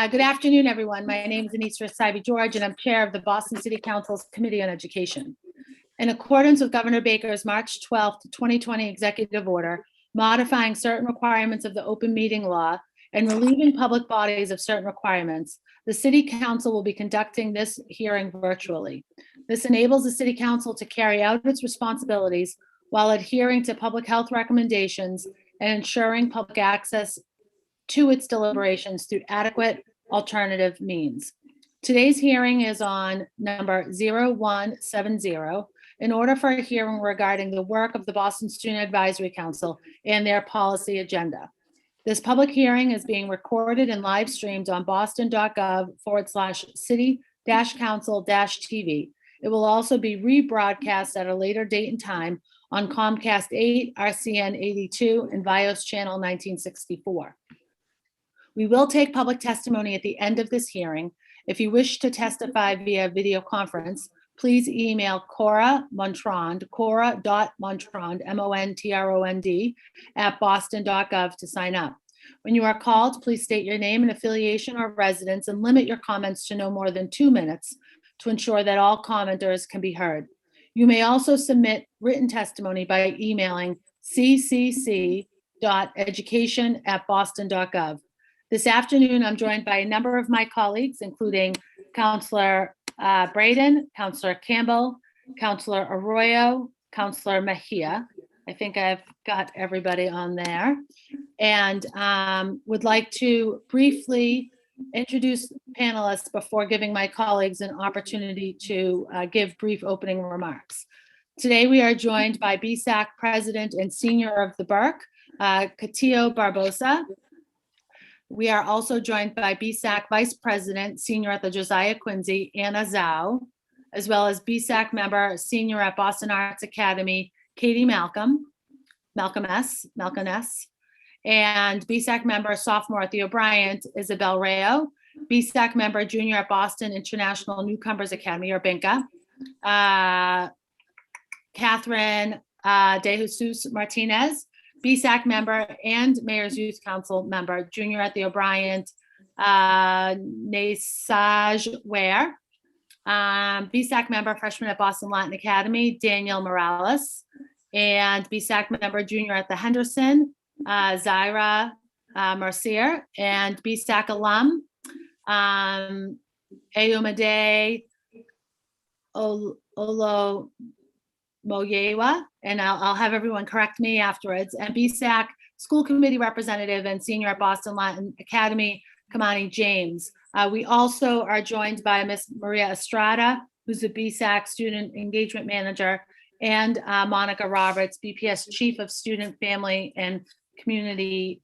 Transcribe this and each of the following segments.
Good afternoon, everyone. My name is Anissa Sabi-George, and I'm Chair of the Boston City Council's Committee on Education. In accordance with Governor Baker's March 12th, 2020 executive order, modifying certain requirements of the open meeting law and relieving public bodies of certain requirements, the City Council will be conducting this hearing virtually. This enables the City Council to carry out its responsibilities while adhering to public health recommendations and ensuring public access to its deliberations through adequate alternative means. Today's hearing is on number 0170 in order for a hearing regarding the work of the Boston Student Advisory Council and their policy agenda. This public hearing is being recorded and live streamed on boston.gov/city-council-TV. It will also be rebroadcast at a later date and time on Comcast 8, RCN 82, and Vios Channel 1964. We will take public testimony at the end of this hearing. If you wish to testify via video conference, please email Cora Montrond, cora.montrond, M-O-N-T-R-O-N-D, at boston.gov to sign up. When you are called, please state your name and affiliation or residence and limit your comments to no more than 2 minutes to ensure that all commenters can be heard. You may also submit written testimony by emailing ccc.education@boston.gov. This afternoon, I'm joined by a number of my colleagues, including Councillor Braden, Councillor Campbell, Councillor Arroyo, Councillor Mejia. I think I've got everybody on there. And would like to briefly introduce panelists before giving my colleagues an opportunity to give brief opening remarks. Today, we are joined by BSAC President and Senior of the Burke, Catillo Barbosa. We are also joined by BSAC Vice President, Senior at the Josiah Quincy, Anna Zhao, as well as BSAC member, Senior at Boston Arts Academy, Katie Malcolm S., and BSAC member, Sophomore at the O'Brien, Isabel Rayo, BSAC member, Junior at Boston International Newcomers Academy, or BINCA, Catherine De Jesus Martinez, BSAC member and Mayor's Youth Council member, Junior at the O'Brien, Nesaj Ware, BSAC member, freshman at Boston Latin Academy, Daniel Morales, and BSAC member, Junior at the Henderson, Zaira Mercier, and BSAC alum, Ayomide Olo Moyewa, and I'll have everyone correct me afterwards, and BSAC School Committee Representative and Senior at Boston Latin Academy, Kamani James. We also are joined by Miss Maria Estrada, who's the BSAC Student Engagement Manager, and Monica Roberts, BPS Chief of Student, Family, and Community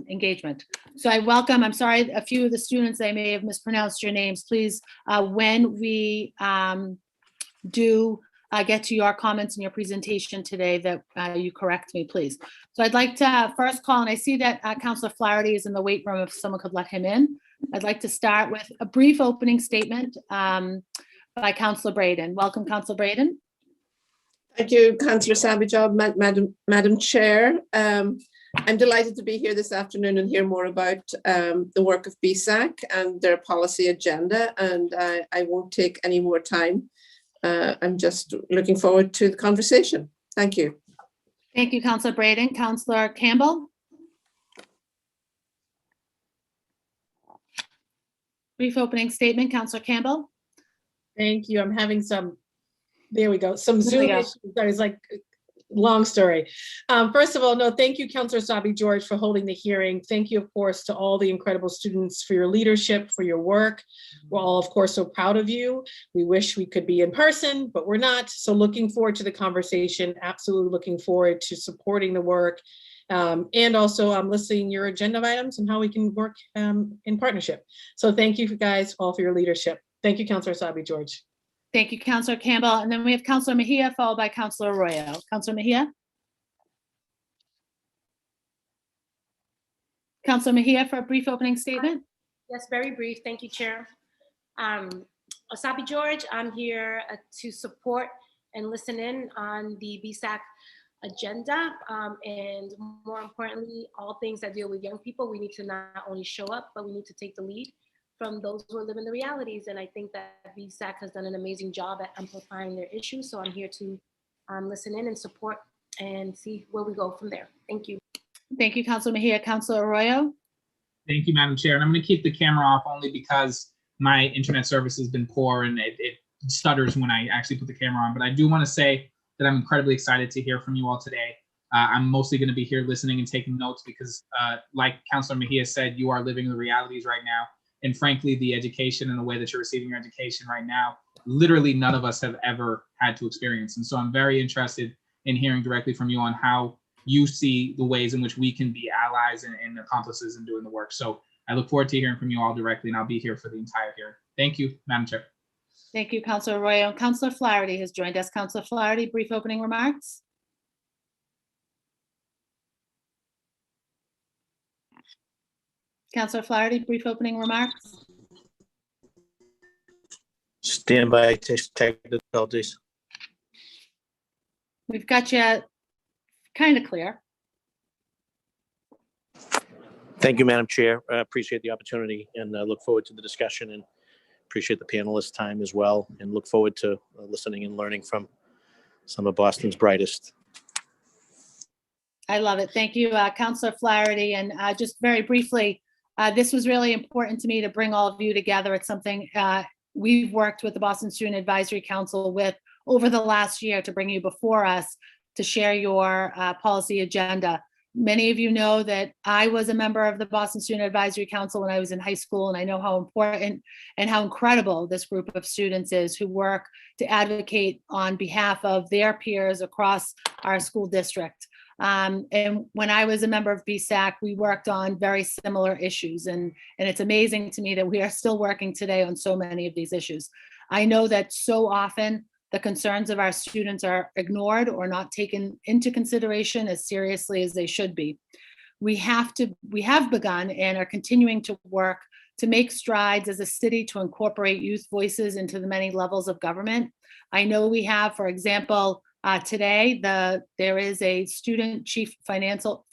Engagement. So I welcome, I'm sorry, a few of the students, I may have mispronounced your names. Please, when we do get to your comments in your presentation today, that you correct me, please. So I'd like to first call, and I see that Councillor Flaherty is in the wait room, if someone could let him in. I'd like to start with a brief opening statement by Councillor Braden. Welcome, Councillor Braden. Thank you, Councillor Sabi-George, Madam Chair. I'm delighted to be here this afternoon and hear more about the work of BSAC and their policy agenda, and I won't take any more time. I'm just looking forward to the conversation. Thank you. Thank you, Councillor Braden. Councillor Campbell. Brief opening statement, Councillor Campbell. Thank you. I'm having some, there we go, some Zoom issues. That is like long story. First of all, no, thank you, Councillor Sabi-George, for holding the hearing. Thank you, of course, to all the incredible students for your leadership, for your work. We're all, of course, so proud of you. We wish we could be in person, but we're not. So looking forward to the conversation, absolutely looking forward to supporting the work. And also I'm listing your agenda items and how we can work in partnership. So thank you guys all for your leadership. Thank you, Councillor Sabi-George. Thank you, Councillor Campbell. And then we have Councillor Mejia, followed by Councillor Arroyo. Councillor Mejia. Councillor Mejia for a brief opening statement. Yes, very brief. Thank you, Chair. Sabi-George, I'm here to support and listen in on the BSAC agenda, and more importantly, all things that deal with young people. We need to not only show up, but we need to take the lead. from those who are living the realities. And I think that BSAC has done an amazing job at amplifying their issues. So I'm here to listen in and support and see where we go from there. Thank you. Thank you, Councilor Mejia. Councilor Arroyo? Thank you, Madam Chair. And I'm going to keep the camera off only because my internet service has been poor and it stutters when I actually put the camera on. But I do want to say that I'm incredibly excited to hear from you all today. I'm mostly going to be here listening and taking notes because, like Councilor Mejia said, you are living the realities right now. And frankly, the education and the way that you're receiving your education right now, literally none of us have ever had to experience. And so I'm very interested in hearing directly from you on how you see the ways in which we can be allies and accomplices in doing the work. So I look forward to hearing from you all directly, and I'll be here for the entire hearing. Thank you, Madam Chair. Thank you, Councilor Arroyo. Councilor Flaherty has joined us. Councilor Flaherty, brief opening remarks. Councilor Flaherty, brief opening remarks. Stand by, technical difficulties. We've got you kind of clear. Thank you, Madam Chair. I appreciate the opportunity and look forward to the discussion and appreciate the panelists' time as well and look forward to listening and learning from some of Boston's brightest. I love it. Thank you, Councilor Flaherty. And just very briefly, this was really important to me to bring all of you together. It's something we've worked with the Boston Student Advisory Council with over the last year to bring you before us to share your policy agenda. Many of you know that I was a member of the Boston Student Advisory Council when I was in high school, and I know how important and how incredible this group of students is who work to advocate on behalf of their peers across our school district. And when I was a member of BSAC, we worked on very similar issues, and it's amazing to me that we are still working today on so many of these issues. I know that so often the concerns of our students are ignored or not taken into consideration as seriously as they should be. We have begun and are continuing to work to make strides as a city to incorporate youth voices into the many levels of government. I know we have, for example, today, there is a student chief financial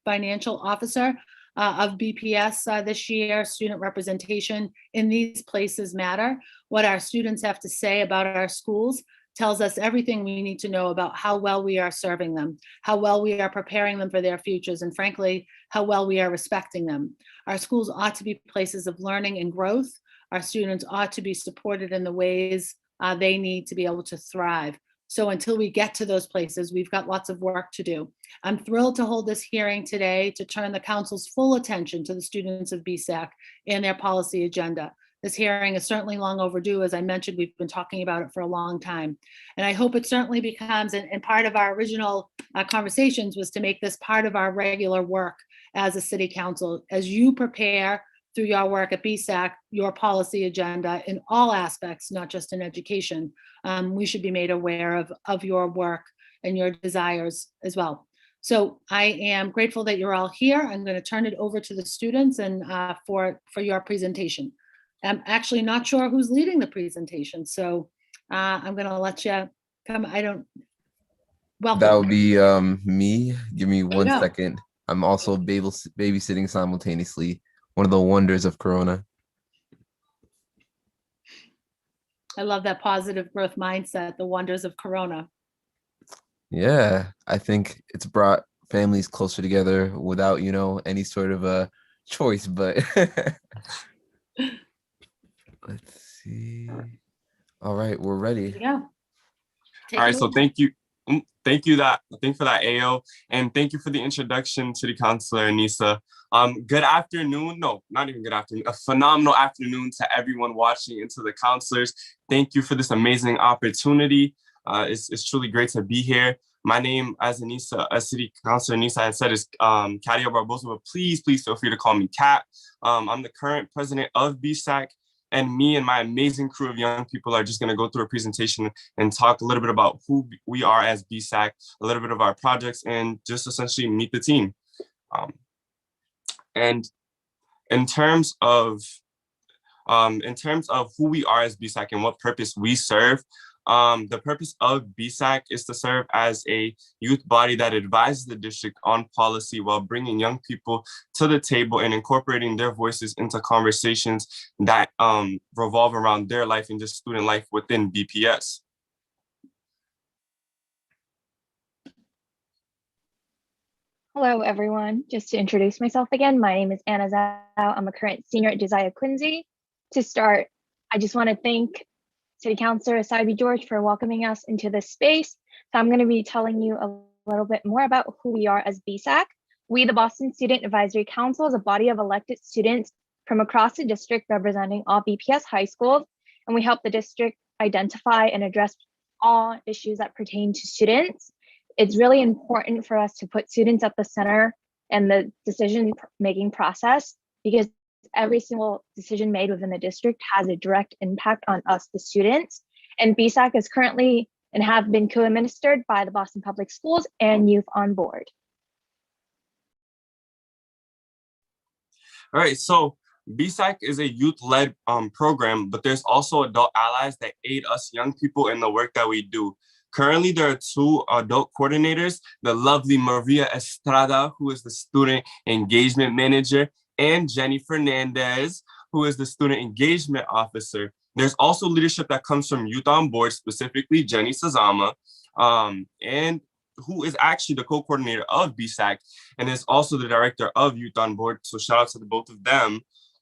officer of BPS this year. Student representation in these places matter. What our students have to say about our schools tells us everything we need to know about how well we are serving them, how well we are preparing them for their futures, and frankly, how well we are respecting them. Our schools ought to be places of learning and growth. Our students ought to be supported in the ways they need to be able to thrive. So until we get to those places, we've got lots of work to do. I'm thrilled to hold this hearing today to turn the council's full attention to the students of BSAC and their policy agenda. This hearing is certainly long overdue. As I mentioned, we've been talking about it for a long time. And I hope it certainly becomes, and part of our original conversations was to make this part of our regular work as a city council. As you prepare through your work at BSAC, your policy agenda in all aspects, not just in education, we should be made aware of your work and your desires as well. So I am grateful that you're all here. I'm going to turn it over to the students and for your presentation. I'm actually not sure who's leading the presentation, so I'm going to let you come. Welcome. That would be me. Give me one go. second. I'm also babysitting simultaneously. One of the wonders of Corona. I love that positive growth mindset, the wonders of Corona. Yeah, I think it's brought families closer together without, any sort of a choice, but let's see. All right, we're ready. Yeah. All right, so thank you for that, AO, and thank you for the introduction to the Councilor Anissa. Good afternoon. No, not even good afternoon. A phenomenal afternoon to everyone watching and to the councilors. Thank you for this amazing opportunity. It's truly great to be here. My name, as City Councilor Anissa had said, is Katia Barbosa, but please feel free to call me Kat. I'm the current president of BSAC, and me and my amazing crew of young people are just going to go through a presentation and talk a little bit about who we are as BSAC, a little bit of our projects, and just essentially meet the team. And in terms of who we are as BSAC and what purpose we serve, The purpose of BSAC is to serve as a youth body that advises the district on policy while bringing young people to the table and incorporating their voices into conversations that revolve around their life and just student life within BPS. Hello, everyone. Just to introduce myself again, my name is Anna Zhao. I'm a current senior at Josiah Quincy. To start, I just want to thank City Councilor Asaibi George for welcoming us into this space. So I'm going to be telling you a little bit more about who we are as BSAC. We, the Boston Student Advisory Council, is a body of elected students from across the district representing all BPS high schools, and we help the district identify and address all issues that pertain to students. It's really important for us to put students at the center and the decision-making process, because every single decision made within the district has a direct impact on us, the students. And BSAC is currently and have been co-administered by the Boston Public Schools and Youth on Board. All right, so BSAC is a youth-led program, but there's also adult allies that aid us young people in the work that we do. Currently, there are 2 adult coordinators, the lovely Maria Estrada, who is the student engagement manager, and Jenny Fernandez, who is the student engagement officer. There's also leadership that comes from Youth on Board, specifically Jenny Sazama, and who is actually the co-coordinator of BSAC, and is also the director of Youth on Board. So shout out to the both of them.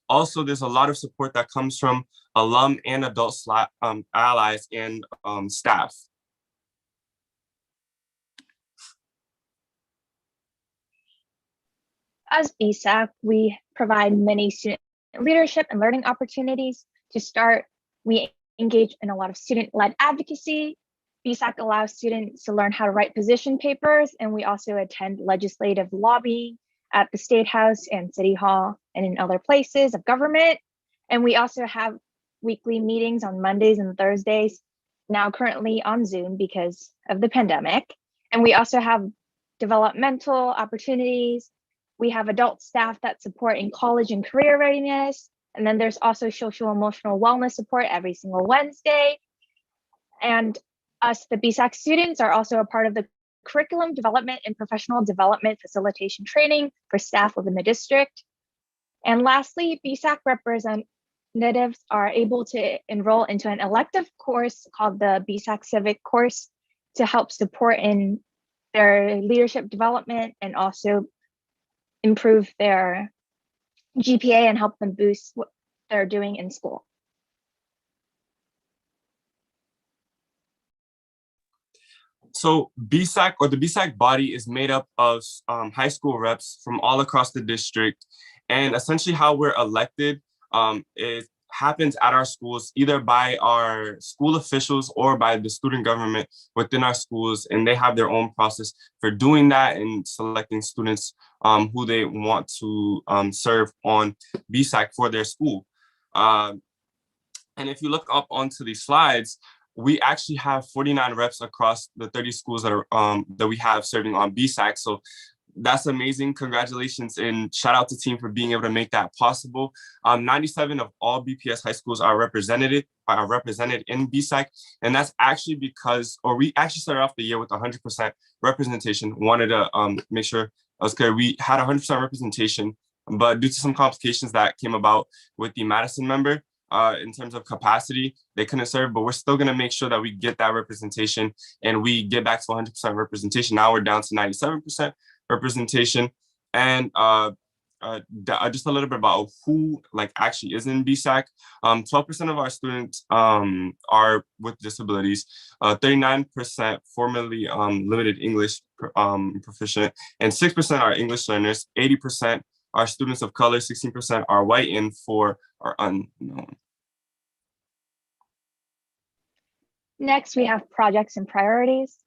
Also, there's a lot of support that comes from alum and adult allies and staff. As BSAC, we provide many student leadership and learning opportunities. To start, we engage in a lot of student-led advocacy. BSAC allows students to learn how to write position papers, and we also attend legislative lobbying at the State House and City Hall and in other places of government. And we also have weekly meetings on Mondays and Thursdays, now currently on Zoom because of the pandemic. And we also have developmental opportunities. We have adult staff that support in college and career readiness. And then there's also social emotional wellness support every single Wednesday. And us, the BSAC students, are also a part of the curriculum development and professional development facilitation training for staff within the district. And lastly, BSAC representatives are able to enroll into an elective course called the BSAC Civic course to help support in their leadership development and also improve their GPA and help them boost what they're doing in school. So BSAC, or the BSAC body, is made up of high school reps from all across the district. And essentially how we're elected, it happens at our schools, either by our school officials or by the student government within our schools. And they have their own process for doing that and selecting students who they want to serve on BSAC for their school. And if you look up onto these slides, we actually have 49 reps across the 30 schools that are that we have serving on BSAC. So that's amazing. Congratulations and shout out to team for being able to make that possible. 97 of all BPS high schools are represented in BSAC, and that's actually because, or we actually started off the year with 100% representation. Wanted to make sure I was clear. We had 100% representation, but due to some complications that came about with the Madison member, in terms of capacity, they couldn't serve, but we're still going to make sure that we get that representation and we get back to 100% representation. Now we're down to 97% representation. And just a little bit about who actually is in BSAC. 12% of our students are with disabilities, 39% formerly limited English proficient, and 6% are English learners, 80% are students of color, 16% are white, and 4 are unknown. Next, we have projects and priorities.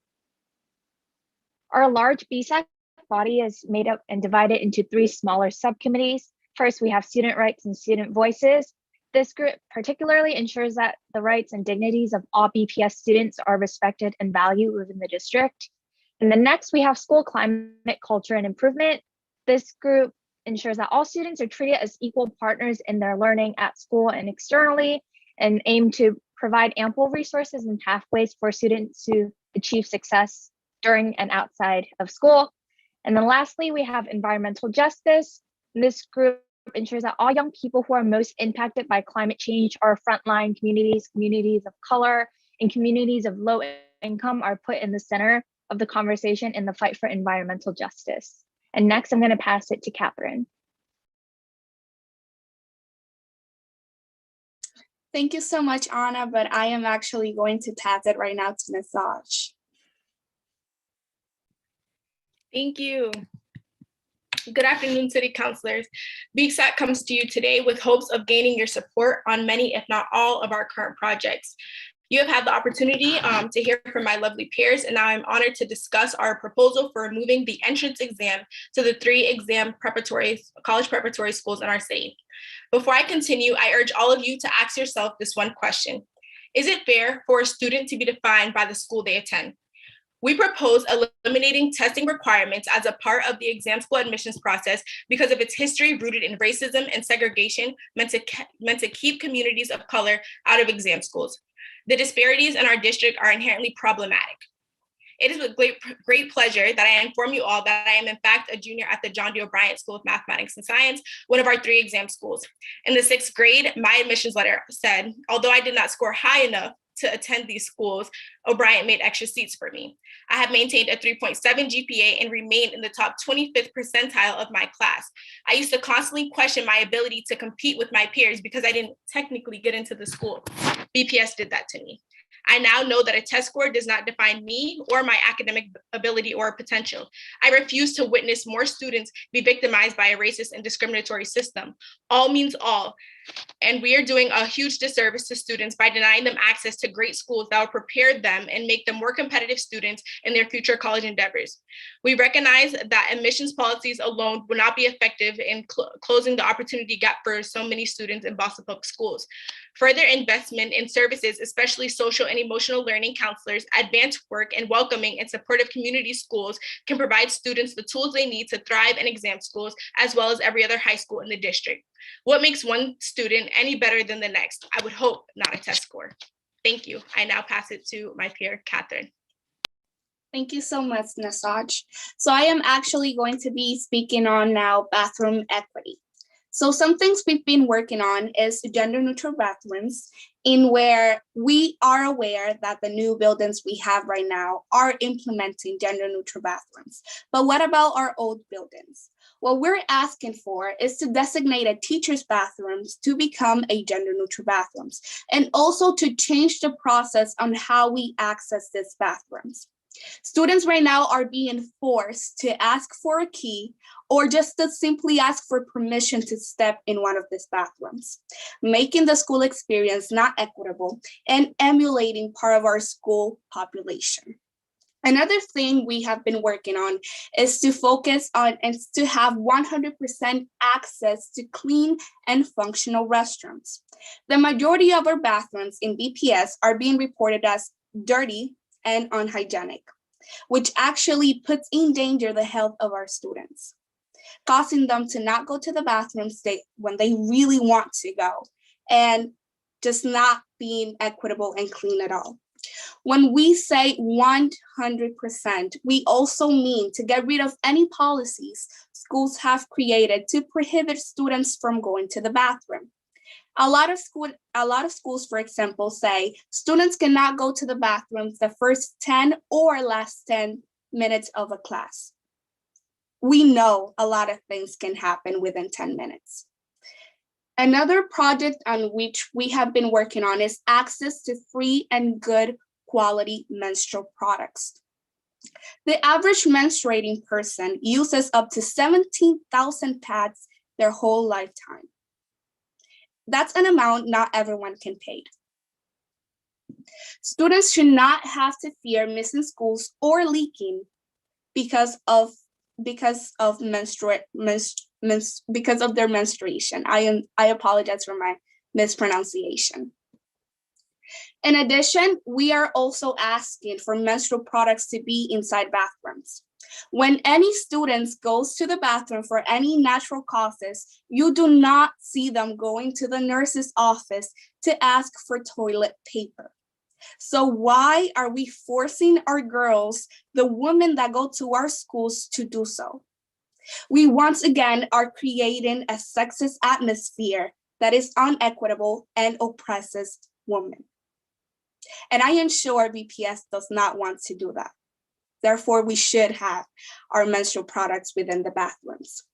Our large BSAC body is made up and divided into 3 smaller subcommittees. First, we have student rights and student voices. This group particularly ensures that the rights and dignities of all BPS students are respected and valued within the district. And then next, we have school climate, culture, and improvement. This group ensures that all students are treated as equal partners in their learning at school and externally, and aim to provide ample resources and pathways for students to achieve success during and outside of school. And then lastly, we have environmental justice. This group ensures that all young people who are most impacted by climate change are frontline communities, communities of color, and communities of low income are put in the center of the conversation in the fight for environmental justice. And next, I'm going to pass it to Catherine. Thank you so much, Anna, but I am actually going to pass it right now to Nisaj. Thank you. Good afternoon, City Councilors. BSAC comes to you today with hopes of gaining your support on many, if not all, of our current projects. You have had the opportunity to hear from my lovely peers, and now I'm honored to discuss our proposal for removing the entrance exam to the 3 college preparatory schools in our city. Before I continue, I urge all of you to ask yourself this one question. Is it fair for a student to be defined by the school they attend? We propose eliminating testing requirements as a part of the exam school admissions process because of its history rooted in racism and segregation meant to keep communities of color out of exam schools. The disparities in our district are inherently problematic. It is with great pleasure that I inform you all that I am in fact a junior at the John D. O'Brien School of Mathematics and Science, one of our 3 exam schools. In the 6th grade, my admissions letter said, although I did not score high enough to attend these schools, O'Brien made extra seats for me. I have maintained a 3.7 GPA and remained in the top 25th percentile of my class. I used to constantly question my ability to compete with my peers because I didn't technically get into the school. BPS did that to me. I now know that a test score does not define me or my academic ability or potential. I refuse to witness more students be victimized by a racist and discriminatory system. All means all. And we are doing a huge disservice to students by denying them access to great schools that will prepare them and make them more competitive students in their future college endeavors. We recognize that admissions policies alone will not be effective in closing the opportunity gap for so many students in Boston Public Schools. Further investment in services, especially social and emotional learning counselors, advanced work, and welcoming and supportive community schools can provide students the tools they need to thrive in exam schools, as well as every other high school in the district. What makes one student any better than the next? I would hope not a test score. Thank you. I now pass it to my peer, Catherine. Thank you so much, Nisaj. So I am actually going to be speaking on now bathroom equity. So some things we've been working on is gender neutral bathrooms, in where we are aware that the new buildings we have right now are implementing gender neutral bathrooms. But what about our old buildings? What we're asking for is to designate a teacher's bathrooms to become a gender neutral bathrooms, and also to change the process on how we access these bathrooms. Students right now are being forced to ask for a key or just to simply ask for permission to step in one of these bathrooms, making the school experience not equitable and emulating part of our school population. Another thing we have been working on is to focus on and to have 100% access to clean and functional restrooms. The majority of our bathrooms in BPS are being reported as dirty and unhygienic, which actually puts in danger the health of our students, causing them to not go to the bathrooms when they really want to go, and just not being equitable and clean at all. When we say 100%, we also mean to get rid of any policies schools have created to prohibit students from going to the bathroom. A lot of schools, for example, say students cannot go to the bathrooms the first 10 or last 10 minutes of a class. We know a lot of things can happen within 10 minutes. Another project on which we have been working on is access to free and good quality menstrual products. The average menstruating person uses up to 17,000 pads their whole lifetime. That's an amount not everyone can pay. Students should not have to fear missing schools or leaking because of their menstruation. I apologize for my mispronunciation. In addition, we are also asking for menstrual products to be inside bathrooms. When any students goes to the bathroom for any natural causes, you do not see them going to the nurse's office to ask for toilet paper. So why are we forcing our girls, the women that go to our schools, to do so? We once again are creating a sexist atmosphere that is unequitable and oppresses women. And I am sure BPS does not want to do that. Therefore, we should have our menstrual products within the bathrooms.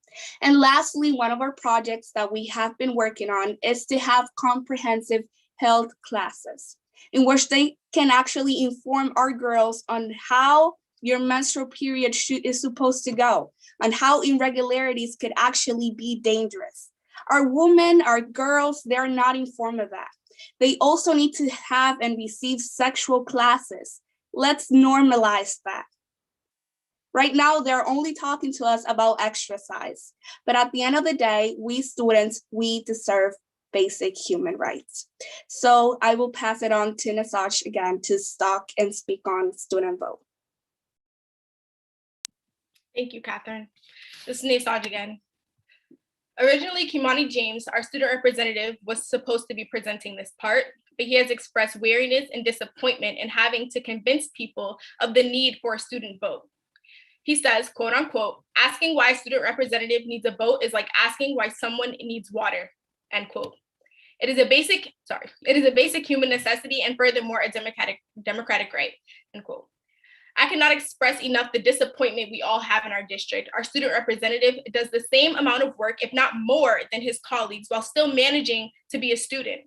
And lastly, one of our projects that we have been working on is to have comprehensive health classes in which they can actually inform our girls on how your menstrual period is supposed to go, and how irregularities could actually be dangerous. Our women, our girls, they're not informed of that. They also need to have and receive sexual classes. Let's normalize that. Right now, they're only talking to us about exercise, but at the end of the day, we students, we deserve basic human rights. So I will pass it on to Nasaj again to talk and speak on student vote. Thank you, Catherine. This is Nasaj again. Originally, Kimani James, our student representative, was supposed to be presenting this part, but he has expressed weariness and disappointment in having to convince people of the need for a student vote. He says, quote unquote, asking why a student representative needs a vote is like asking why someone needs water, end quote. It is a basic human necessity and furthermore a democratic right, end quote. I cannot express enough the disappointment we all have in our district. Our student representative does the same amount of work, if not more, than his colleagues while still managing to be a student.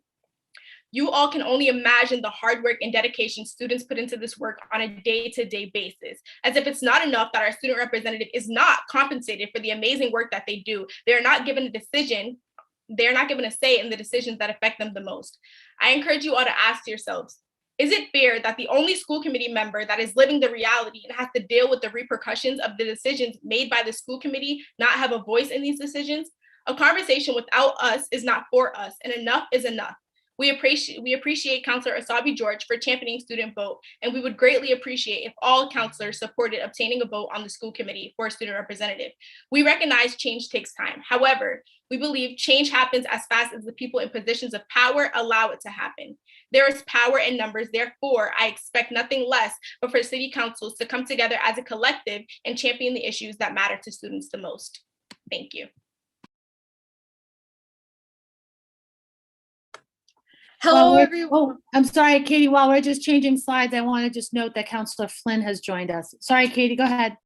You all can only imagine the hard work and dedication students put into this work on a day-to-day basis. As if it's not enough that our student representative is not compensated for the amazing work that they do, they're not given a say in the decisions that affect them the most. I encourage you all to ask yourselves, is it fair that the only school committee member that is living the reality and has to deal with the repercussions of the decisions made by the school committee not have a voice in these decisions? A conversation without us is not for us, and enough is enough. We appreciate Counselor Asabi George for championing student vote, and we would greatly appreciate if all counselors supported obtaining a vote on the school committee for a student representative. We recognize change takes time. However, we believe change happens as fast as the people in positions of power allow it to happen. There is power in numbers, therefore, I expect nothing less but for city councils to come together as a collective and champion the issues that matter to students the most. Thank you. Hello, everyone. Oh, I'm sorry, Katie, while we're just changing slides, I want to just note that Counselor Flynn has joined us. Sorry, Katie, go ahead.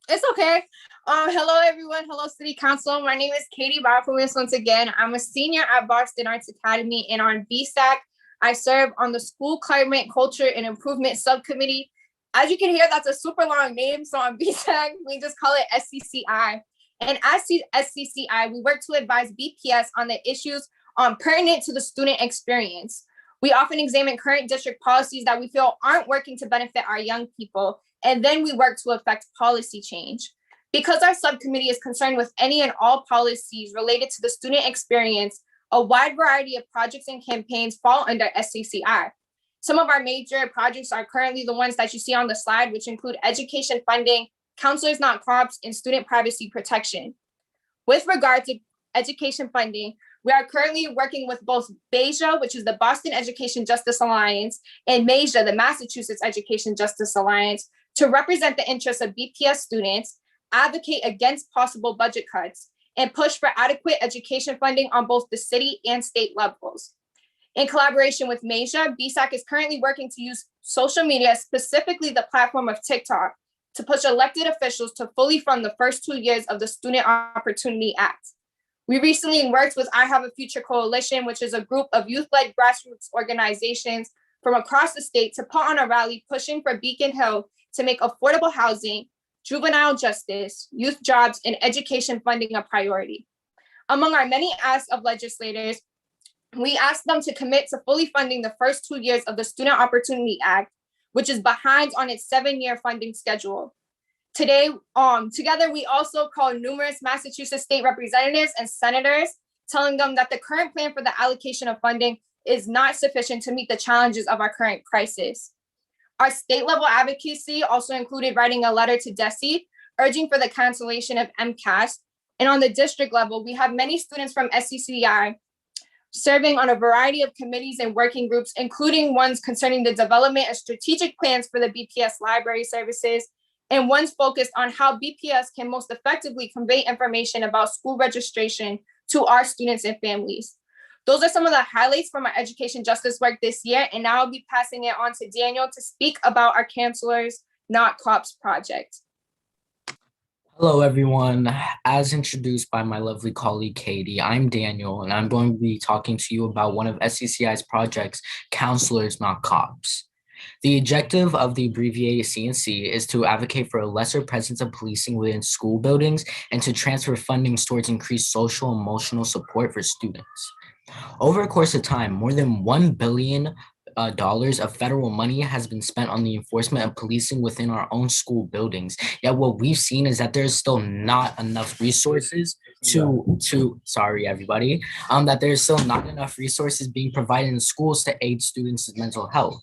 It's okay. Hello, everyone. Hello, City Council. My name is Katie Barfumis once again. I'm a senior at Boston Arts Academy, and on BSAC, I serve on the School Climate, Culture, and Improvement Subcommittee. As you can hear, that's a super long name, so on BSAC, we just call it SCCI. And as SCCI, we work to advise BPS on the issues pertinent to the student experience. We often examine current district policies that we feel aren't working to benefit our young people, and then we work to affect policy change. Because our subcommittee is concerned with any and all policies related to the student experience, a wide variety of projects and campaigns fall under SCCI. Some of our major projects are currently the ones that you see on the slide, which include education funding, Counselors Not Cops, and student privacy protection. With regard to education funding, we are currently working with both BEJA, which is the Boston Education Justice Alliance, and MEJA, the Massachusetts Education Justice Alliance, to represent the interests of BPS students, advocate against possible budget cuts, and push for adequate education funding on both the city and state levels. In collaboration with MEJA, BSAC is currently working to use social media, specifically the platform of TikTok, to push elected officials to fully fund the first 2 years of the Student Opportunity Act. We recently worked with I Have a Future Coalition, which is a group of youth-led grassroots organizations from across the state, to put on a rally pushing for Beacon Hill to make affordable housing, juvenile justice, youth jobs, and education funding a priority. Among our many asks of legislators, we asked them to commit to fully funding the first 2 years of the Student Opportunity Act, which is behind on its 7-year funding schedule. Today, together, we also called numerous Massachusetts state representatives and senators, telling them that the current plan for the allocation of funding is not sufficient to meet the challenges of our current crisis. Our state level advocacy also included writing a letter to DESE, urging for the cancellation of MCAS. And on the district level, we have many students from SCCI serving on a variety of committees and working groups, including ones concerning the development of strategic plans for the BPS library services, and ones focused on how BPS can most effectively convey information about school registration to our students and families. Those are some of the highlights from our education justice work this year, and now I'll be passing it on to Daniel to speak about our Counselors Not Cops project. Hello, everyone. As introduced by my lovely colleague, Katie, I'm Daniel, and I'm going to be talking to you about one of SCCI's projects, Counselors Not Cops. The objective of the abbreviated CNC is to advocate for a lesser presence of policing within school buildings and to transfer fundings towards increased social and emotional support for students. Over a course of time, more than $1 billion of federal money has been spent on the enforcement of policing within our own school buildings. Yet what we've seen is that there's still not enough resources that there's still not enough resources being provided in schools to aid students' mental health.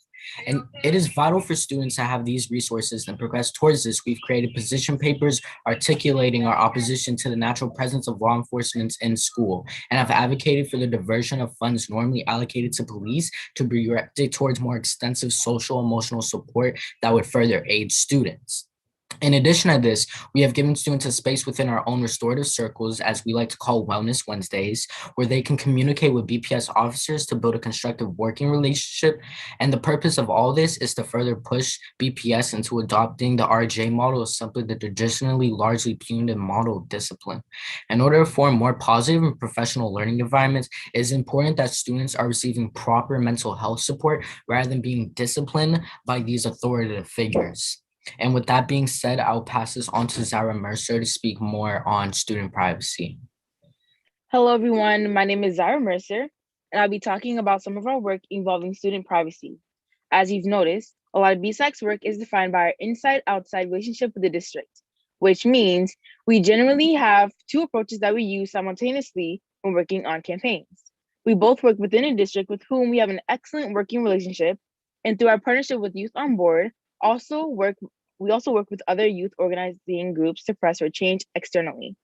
And it is vital for students to have these resources and progress towards this. We've created position papers articulating our opposition to the natural presence of law enforcement in school, and have advocated for the diversion of funds normally allocated to police to be directed towards more extensive social emotional support that would further aid students. In addition to this, we have given students a space within our own restorative circles, as we like to call Wellness Wednesdays, where they can communicate with BPS officers to build a constructive working relationship. And the purpose of all this is to further push BPS into adopting the RJ model as simply the traditionally largely punitive model of discipline. In order to form more positive and professional learning environments, it is important that students are receiving proper mental health support rather than being disciplined by these authoritative figures. And with that being said, I'll pass this on to Zara Mercer to speak more on student privacy. Hello, everyone. My name is Zara Mercer, and I'll be talking about some of our work involving student privacy. As you've noticed, a lot of BSAC's work is defined by our inside-outside relationship with the district, which means we generally have two approaches that we use simultaneously when working on campaigns. We both work within a district with whom we have an excellent working relationship, and through our partnership with Youth on Board, we also work with other youth organizing groups to press for change externally.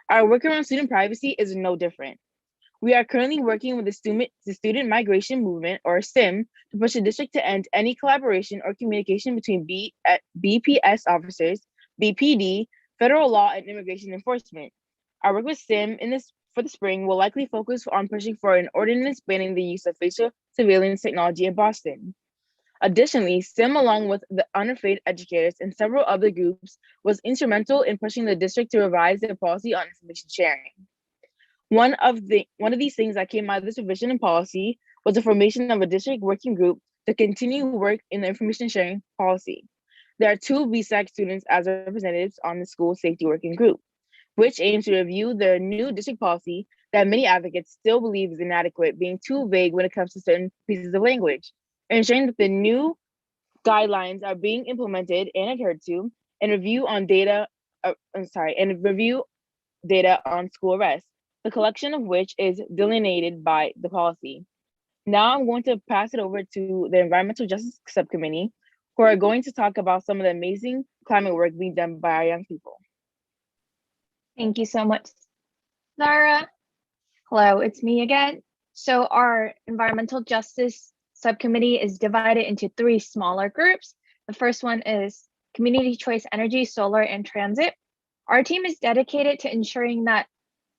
Our work around student privacy is no different. We are currently working with the Student Migration Movement, or SIM, to push the district to end any collaboration or communication between BPS officers, BPD, federal law, and immigration enforcement. Our work with SIM for the spring will likely focus on pushing for an ordinance banning the use of facial surveillance technology in Boston. Additionally, SIM, along with the Unafraid Educators and several other groups, was instrumental in pushing the district to revise their policy on information sharing. One of these things that came out of this revision in policy was the formation of a district working group to continue work in the information sharing policy. There are two BSAC students as representatives on the school safety working group, which aims to review the new district policy that many advocates still believe is inadequate, being too vague when it comes to certain pieces of language, ensuring that the new guidelines are being implemented and adhered to, and review data on school arrests, the collection of which is delineated by the policy. Now I'm going to pass it over to the Environmental Justice Subcommittee, who are going to talk about some of the amazing climate work being done by our young people. Thank you so much, Zara. Hello, it's me again. So our Environmental Justice Subcommittee is divided into three smaller groups. The first one is Community Choice Energy, Solar, and Transit. Our team is dedicated to ensuring that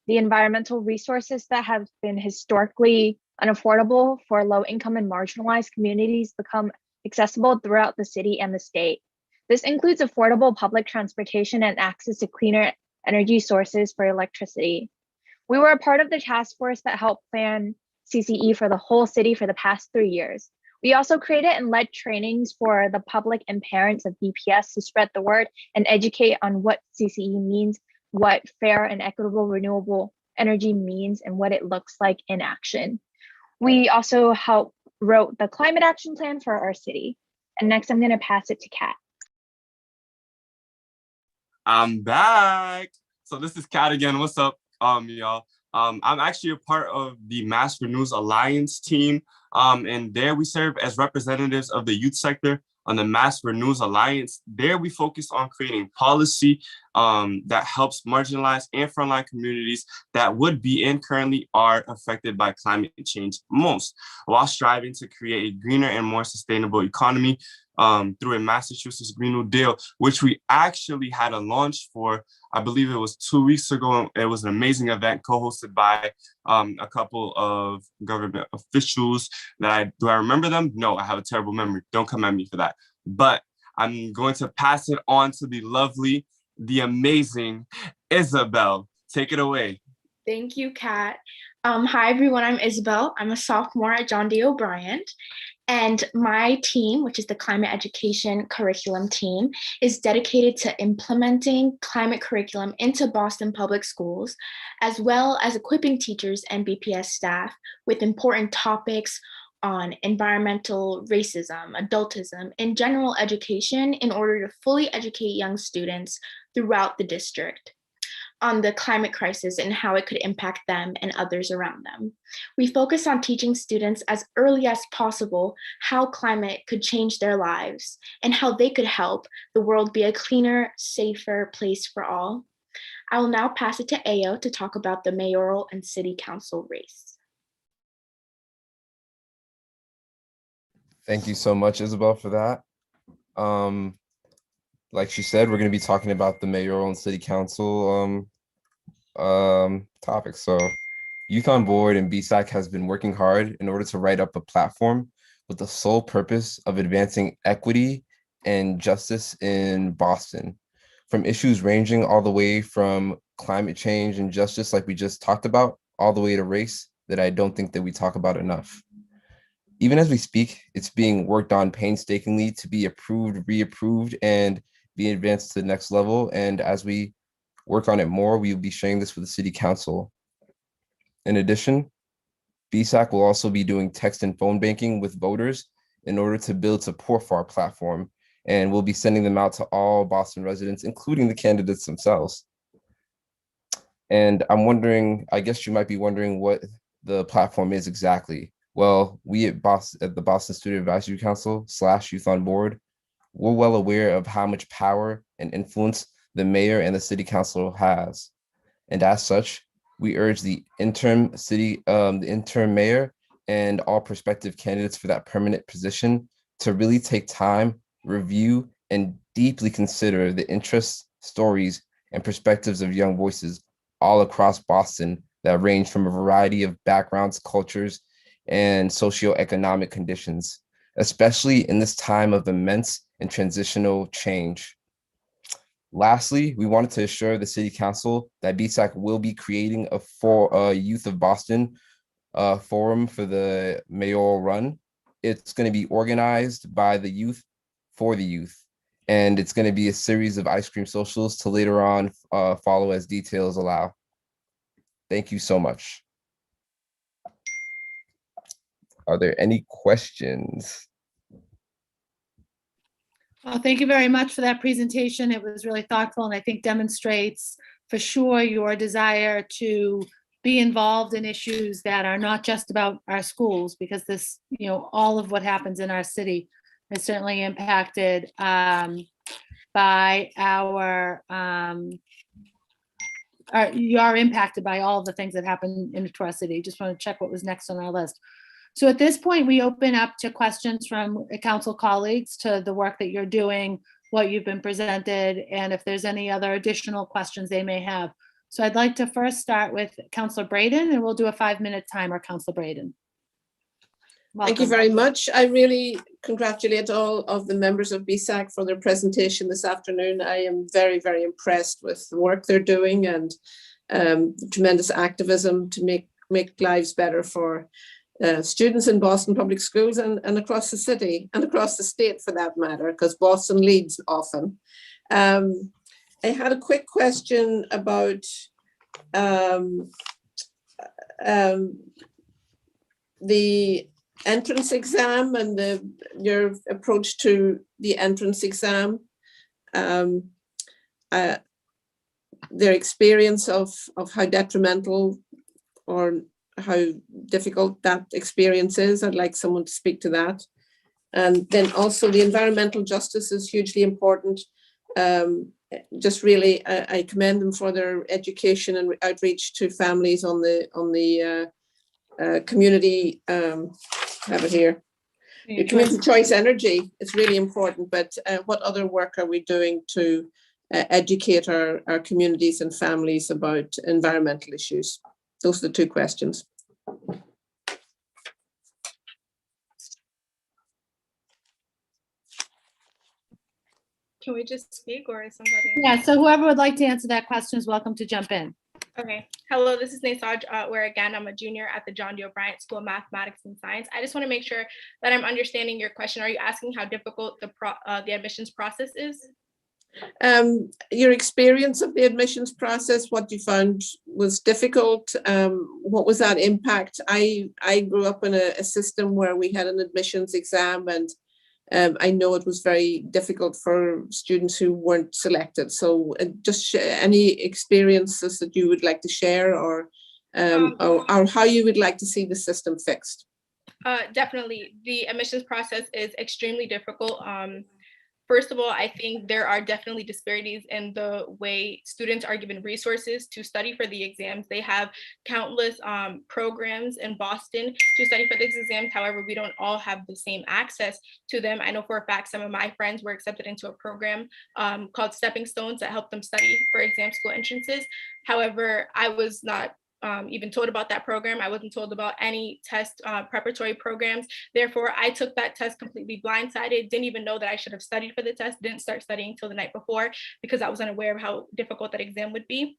the environmental resources that have been historically unaffordable for low-income and marginalized communities become accessible throughout the city and the state. This includes affordable public transportation and access to cleaner energy sources for electricity. We were a part of the task force that helped plan CCE for the whole city for the past 3 years. We also created and led trainings for the public and parents of BPS to spread the word and educate on what CCE means, what fair and equitable renewable energy means, and what it looks like in action. We also wrote the climate action plan for our city. And next, I'm going to pass it to Kat. I'm back. So this is Kat again. What's up, y'all? I'm actually a part of the Mass Renews Alliance team, and there we serve as representatives of the youth sector. on the Mass for News Alliance. There we focus on creating policy that helps marginalized and frontline communities that would be and currently are affected by climate change most, while striving to create a greener and more sustainable economy through a Massachusetts Green New Deal, which we actually had a launch for, I believe it was 2 weeks ago. It was an amazing event co-hosted by a couple of government officials do I remember them? No, I have a terrible memory. Don't come at me for that. But I'm going to pass it on to the lovely, the amazing Isabel. Take it away. Thank you, Kat. Hi, everyone. I'm Isabel. I'm a sophomore at John D. O'Brien. And my team, which is the climate education curriculum team, is dedicated to implementing climate curriculum into Boston public schools, as well as equipping teachers and BPS staff with important topics on environmental racism, adultism, and general education in order to fully educate young students throughout the district on the climate crisis and how it could impact them and others around them. We focus on teaching students as early as possible how climate could change their lives and how they could help the world be a cleaner, safer place for all. I will now pass it to Ayo to talk about the mayoral and city council race. Thank you so much, Isabel, for that. Like she said, we're going to be talking about the mayoral and city council topics. So Youth on Board and BSAC has been working hard in order to write up a platform with the sole purpose of advancing equity and justice in Boston, from issues ranging all the way from climate change and justice, like we just talked about, all the way to race that I don't think that we talk about enough. Even as we speak, it's being worked on painstakingly to be approved, reapproved, and be advanced to the next level. And as we work on it more, we will be sharing this with the city council. In addition, BSAC will also be doing text and phone banking with voters in order to build support for our platform. And we'll be sending them out to all Boston residents, including the candidates themselves. And I'm wondering, I guess you might be wondering what the platform is exactly. Well, we at the Boston Student Advisory Council / Youth on Board, we're well aware of how much power and influence the mayor and the city council has. And as such, we urge the interim mayor and all prospective candidates for that permanent position to really take time, review, and deeply consider the interests, stories, and perspectives of young voices all across Boston that range from a variety of backgrounds, cultures, and socioeconomic conditions, especially in this time of immense and transitional change. Lastly, we wanted to assure the City Council that BSAC will be creating a Youth of Boston forum for the mayoral run. It's going to be organized by the youth for the youth, and it's going to be a series of ice cream socials to later on follow as details allow. Thank you so much. Are there any questions? Well, thank you very much for that presentation. It was really thoughtful and I think demonstrates for sure your desire to be involved in issues that are not just about our schools, because this, all of what happens in our city is certainly impacted by you are impacted by all of the things that happen into our city. Just want to check what was next on our list. So at this point, we open up to questions from council colleagues to the work that you're doing, what you've been presented, and if there's any other additional questions they may have. So I'd like to first start with Councilor Braden, and we'll do a 5-minute timer. Councilor Braden. Thank you very much. I really congratulate all of the members of BSAC for their presentation this afternoon. I am very, very impressed with the work they're doing and tremendous activism to make lives better for students in Boston public schools and across the city and across the state for that matter, because Boston leads often. I had a quick question about the entrance exam and your approach to the entrance exam, their experience of how detrimental or how difficult that experience is. I'd like someone to speak to that. And then also the environmental justice is hugely important. Just really, I commend them for their education and outreach to families on the community, have it here. Community choice energy is really important, but what other work are we doing to educate our communities and families about environmental issues? Those are the two questions. Can we just speak or is somebody? Yeah, so whoever would like to answer that question is welcome to jump in. Okay. Hello, this is Nesaj, where again, I'm a junior at the John D. O'Brien School of Mathematics and Science. I just want to make sure that I'm understanding your question. Are you asking how difficult the admissions process is? Your experience of the admissions process, what you found was difficult, what was that impact? I grew up in a system where we had an admissions exam, and I know it was very difficult for students who weren't selected. So just any experiences that you would like to share, or how you would like to see the system fixed? Definitely. The admissions process is extremely difficult. First of all, I think there are definitely disparities in the way students are given resources to study for the exams. They have countless programs in Boston to study for these exams. However, we don't all have the same access to them. I know for a fact some of my friends were accepted into a program called Stepping Stones that helped them study for exam school entrances. However, I was not even told about that program. I wasn't told about any test preparatory programs. Therefore, I took that test completely blindsided, didn't even know that I should have studied for the test, didn't start studying until the night before because I was unaware of how difficult that exam would be.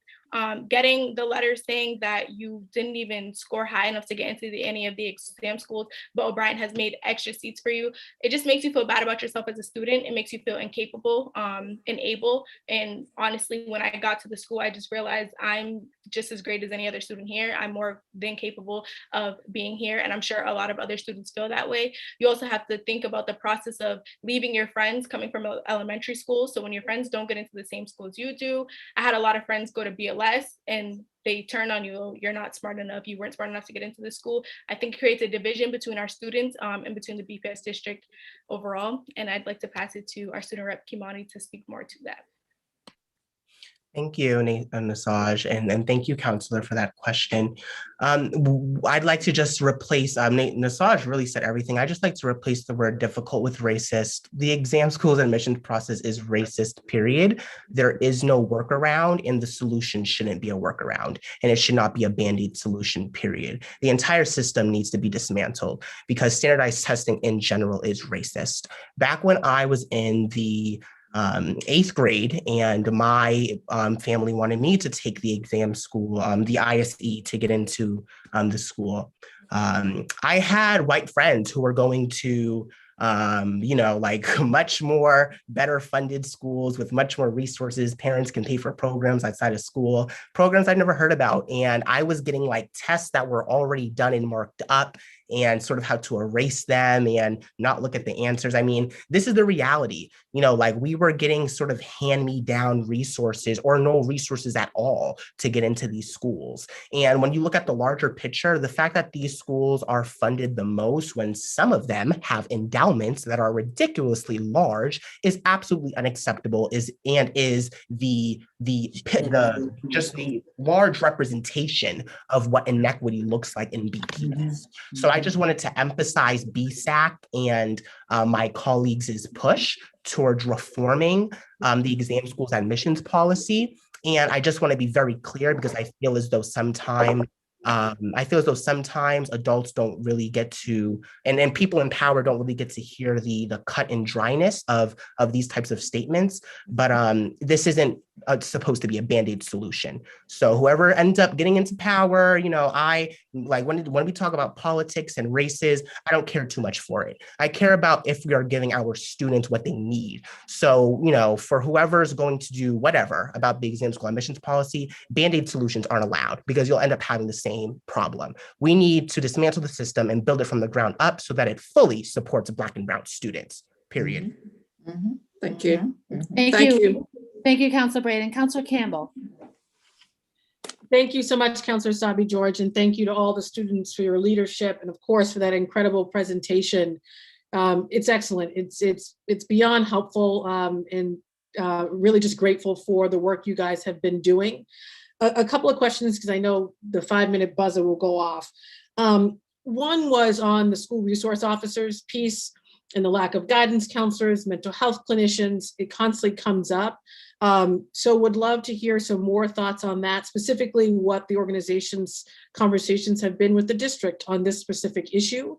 Getting the letter saying that you didn't even score high enough to get into any of the exam schools, but O'Brien has made extra seats for you. It just makes you feel bad about yourself as a student. It makes you feel incapable and able. And honestly, when I got to the school, I just realized I'm just as great as any other student here. I'm more than capable of being here. And I'm sure a lot of other students feel that way. You also have to think about the process of leaving your friends coming from elementary school. So when your friends don't get into the same schools you do, I had a lot of friends go to BLS and they turn on you, you're not smart enough, you weren't smart enough to get into the school. I think it creates a division between our students and between the BPS district overall. And I'd like to pass it to our student rep Kimani to speak more to that. Thank you, Nesaj, and thank you, Counselor, for that question. I'd like to just replace, Nesaj really said everything. I just like to replace the word difficult with racist. The exam school's admissions process is racist, period. There is no workaround, and the solution shouldn't be a workaround, and it should not be a Band-Aid solution, period. The entire system needs to be dismantled because standardized testing in general is racist. Back when I was in the 8th grade, and my family wanted me to take the exam school, the ISE, to get into the school. I had white friends who were going to like much more better funded schools with much more resources. Parents can pay for programs outside of school, programs I'd never heard about. And I was getting like tests that were already done and marked up, and sort of how to erase them and not look at the answers. I mean, this is the reality, like we were getting sort of hand-me-down resources or no resources at all to get into these schools. And when you look at the larger picture, the fact that these schools are funded the most when some of them have endowments that are ridiculously large is absolutely unacceptable, is the just the large representation of what inequity looks like in BPS. So I just wanted to emphasize BSAC and my colleagues' push towards reforming the exam school's admissions policy. And I just want to be very clear because I feel as though sometimes adults don't really get to, and people in power don't really get to hear the cut and dryness of these types of statements. But this isn't supposed to be a Band-Aid solution. So whoever ends up getting into power, I like when we talk about politics and races, I don't care too much for it. I care about if we are giving our students what they need. So, for whoever's going to do whatever about the exam school admissions policy, Band-Aid solutions aren't allowed because you'll end up having the same problem. We need to dismantle the system and build it from the ground up so that it fully supports Black and Brown students, period. Mm-hmm. Thank you. Thank you. Thank you, Councilor Braden. Councilor Campbell. Thank you so much, Councilor Sabi George, and thank you to all the students for your leadership and of course for that incredible presentation. It's excellent. It's beyond helpful, and really just grateful for the work you guys have been doing. A couple of questions, because I know the 5-minute buzzer will go off. One was on the school resource officers piece and the lack of guidance counselors, mental health clinicians. It constantly comes up. So would love to hear some more thoughts on that, specifically what the organization's conversations have been with the district on this specific issue.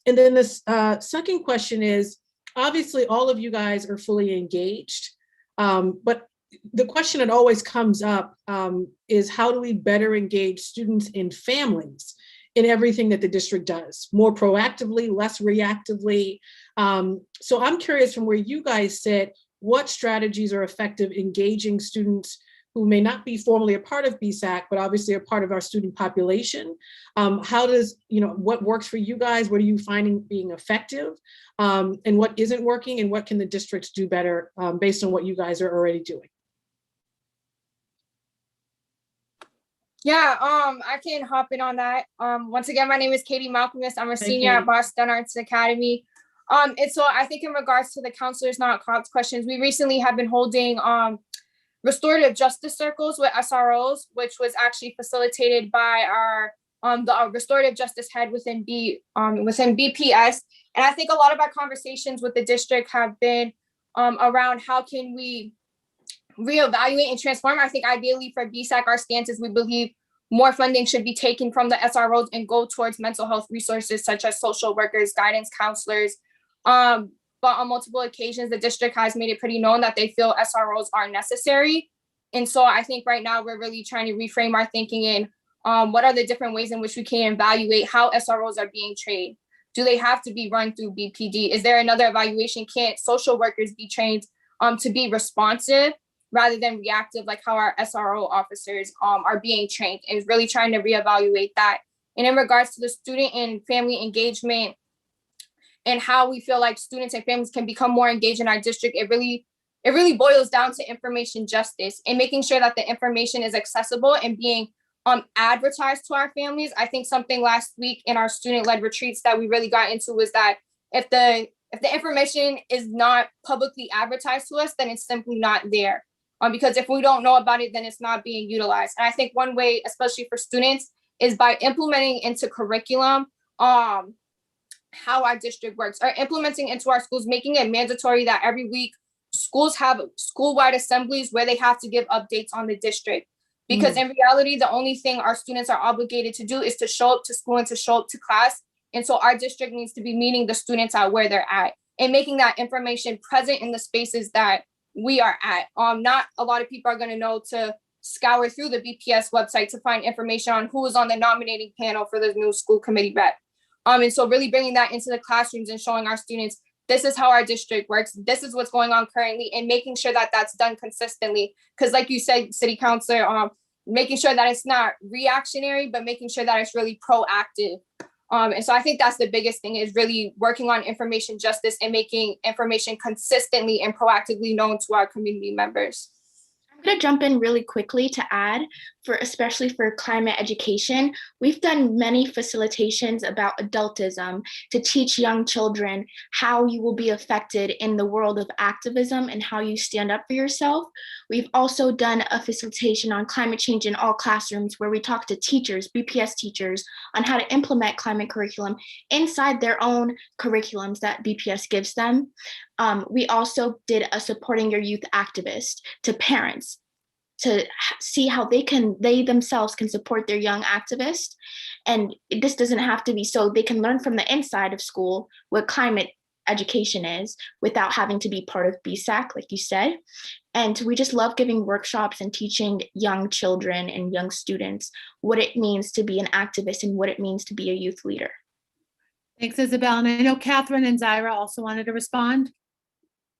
And then this second question is, obviously all of you guys are fully engaged, but the question that always comes up is how do we better engage students and families in everything that the district does, more proactively, less reactively. So I'm curious, from where you guys sit, what strategies are effective engaging students who may not be formally a part of BSAC, but obviously a part of our student population? How does, what works for you guys? What are you finding being effective? And what isn't working, and what can the districts do better based on what you guys are already doing? Yeah, I can hop in on that. Once again, my name is Katie Malcolmus. I'm a senior at Boston Arts Academy. And so I think in regards to the counselors, not cops questions, we recently have been holding restorative justice circles with SROs, which was actually facilitated by our the restorative justice head within BPS. And I think a lot of our conversations with the district have been around how can we reevaluate and transform. I think ideally for BSAC, our stance is we believe more funding should be taken from the SROs and go towards mental health resources such as social workers, guidance counselors. But on multiple occasions, the district has made it pretty known that they feel SROs are necessary. And so I think right now we're really trying to reframe our thinking in what are the different ways in which we can evaluate how SROs are being trained. Do they have to be run through BPD? Is there another evaluation? Can't social workers be trained to be responsive rather than reactive, like how our SRO officers are being trained, and really trying to reevaluate that. And in regards to the student and family engagement and how we feel like students and families can become more engaged in our district, it really boils down to information justice and making sure that the information is accessible and being advertised to our families. I think something last week in our student-led retreats that we really got into was that if the information is not publicly advertised to us, then it's simply not there. Because if we don't know about it, then it's not being utilized. And I think one way, especially for students, is by implementing into curriculum how our district works, or implementing into our schools, making it mandatory that every week schools have school-wide assemblies where they have to give updates on the district. Because in reality, the only thing our students are obligated to do is to show up to school and to show up to class. And so our district needs to be meeting the students at where they're at and making that information present in the spaces that we are at. Not a lot of people are going to know to scour through the BPS website to find information on who is on the nominating panel for the new school committee rep. And so really bringing that into the classrooms and showing our students, this is how our district works. This is what's going on currently, and making sure that that's done consistently. Because like you said, City Councilor, making sure that it's not reactionary, but making sure that it's really proactive. And so I think that's the biggest thing, is really working on information justice and making information consistently and proactively known to our community members. I'm going to jump in really quickly to add, especially for climate education, we've done many facilitations about adultism to teach young children how you will be affected in the world of activism and how you stand up for yourself. We've also done a facilitation on climate change in all classrooms, where we talk to teachers, BPS teachers, on how to implement climate curriculum inside their own curriculums that BPS gives them. We also did a supporting your youth activist to parents to see how they themselves can support their young activist. And this doesn't have to be, so they can learn from the inside of school what climate education is without having to be part of BSAC, like you said. And we just love giving workshops and teaching young children and young students what it means to be an activist and what it means to be a youth leader. Thanks, Isabel. And I know Catherine and Zaira also wanted to respond.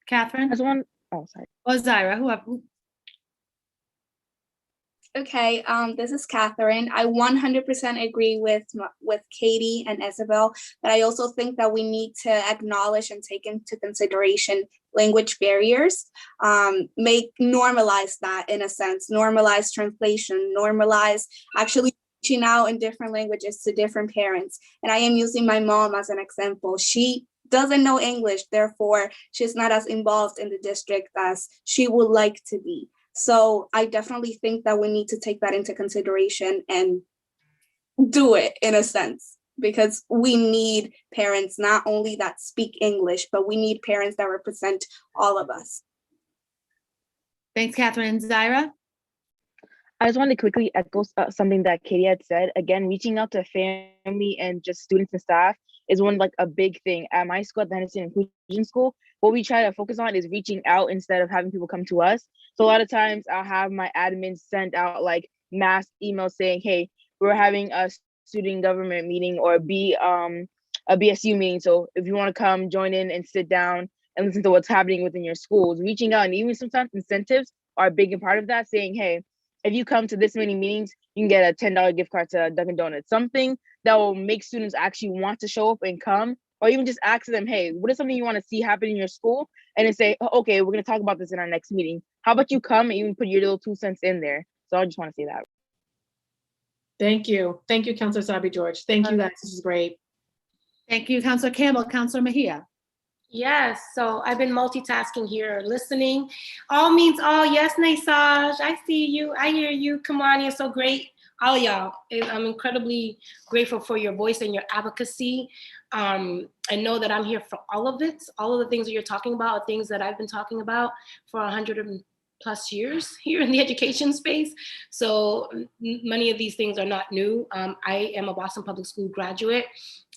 Catherine? Sorry. Oh, Zaira, whoever. Okay, this is Catherine. I 100% agree with Katie and Isabel, but I also think that we need to acknowledge and take into consideration language barriers, normalize that in a sense, normalize translation, normalize actually reaching out in different languages to different parents. And I am using my mom as an example. She doesn't know English, therefore she's not as involved in the district as she would like to be. So I definitely think that we need to take that into consideration and do it in a sense, because we need parents not only that speak English, but we need parents that represent all of us. Thanks, Catherine. Zaira? I just wanted to quickly echo something that Katie had said. Again, reaching out to family and just students and staff is like a big thing. At my school, at the Henderson Inclusion School, what we try to focus on is reaching out instead of having people come to us. So a lot of times I'll have my admins send out like mass emails saying, hey, we're having a student government meeting or a BSU meeting. So if you want to come join in and sit down and listen to what's happening within your schools, reaching out, and even sometimes incentives are a big part of that, saying, hey, if you come to this many meetings, you can get a $10 gift card to Dunkin' Donuts, something that will make students actually want to show up and come, or even just ask them, hey, what is something you want to see happen in your school? And then say, oh, okay, we're going to talk about this in our next meeting. How about you come and even put your little 2 cents in there? So I just want to say that. Thank you. Thank you, Counselor Sabi George. Thank you, guys. This is great. Thank you, Counselor Campbell. Counselor Mejia? Yes, so I've been multitasking here, listening. All means all. Yes, Naysaj, I see you. I hear you. Come on, you're so great. All y'all, I'm incredibly grateful for your voice and your advocacy. I know that I'm here for all of it. All of the things that you're talking about are things that I've been talking about for 100+ years here in the education space. So many of these things are not new. I am a Boston Public School graduate,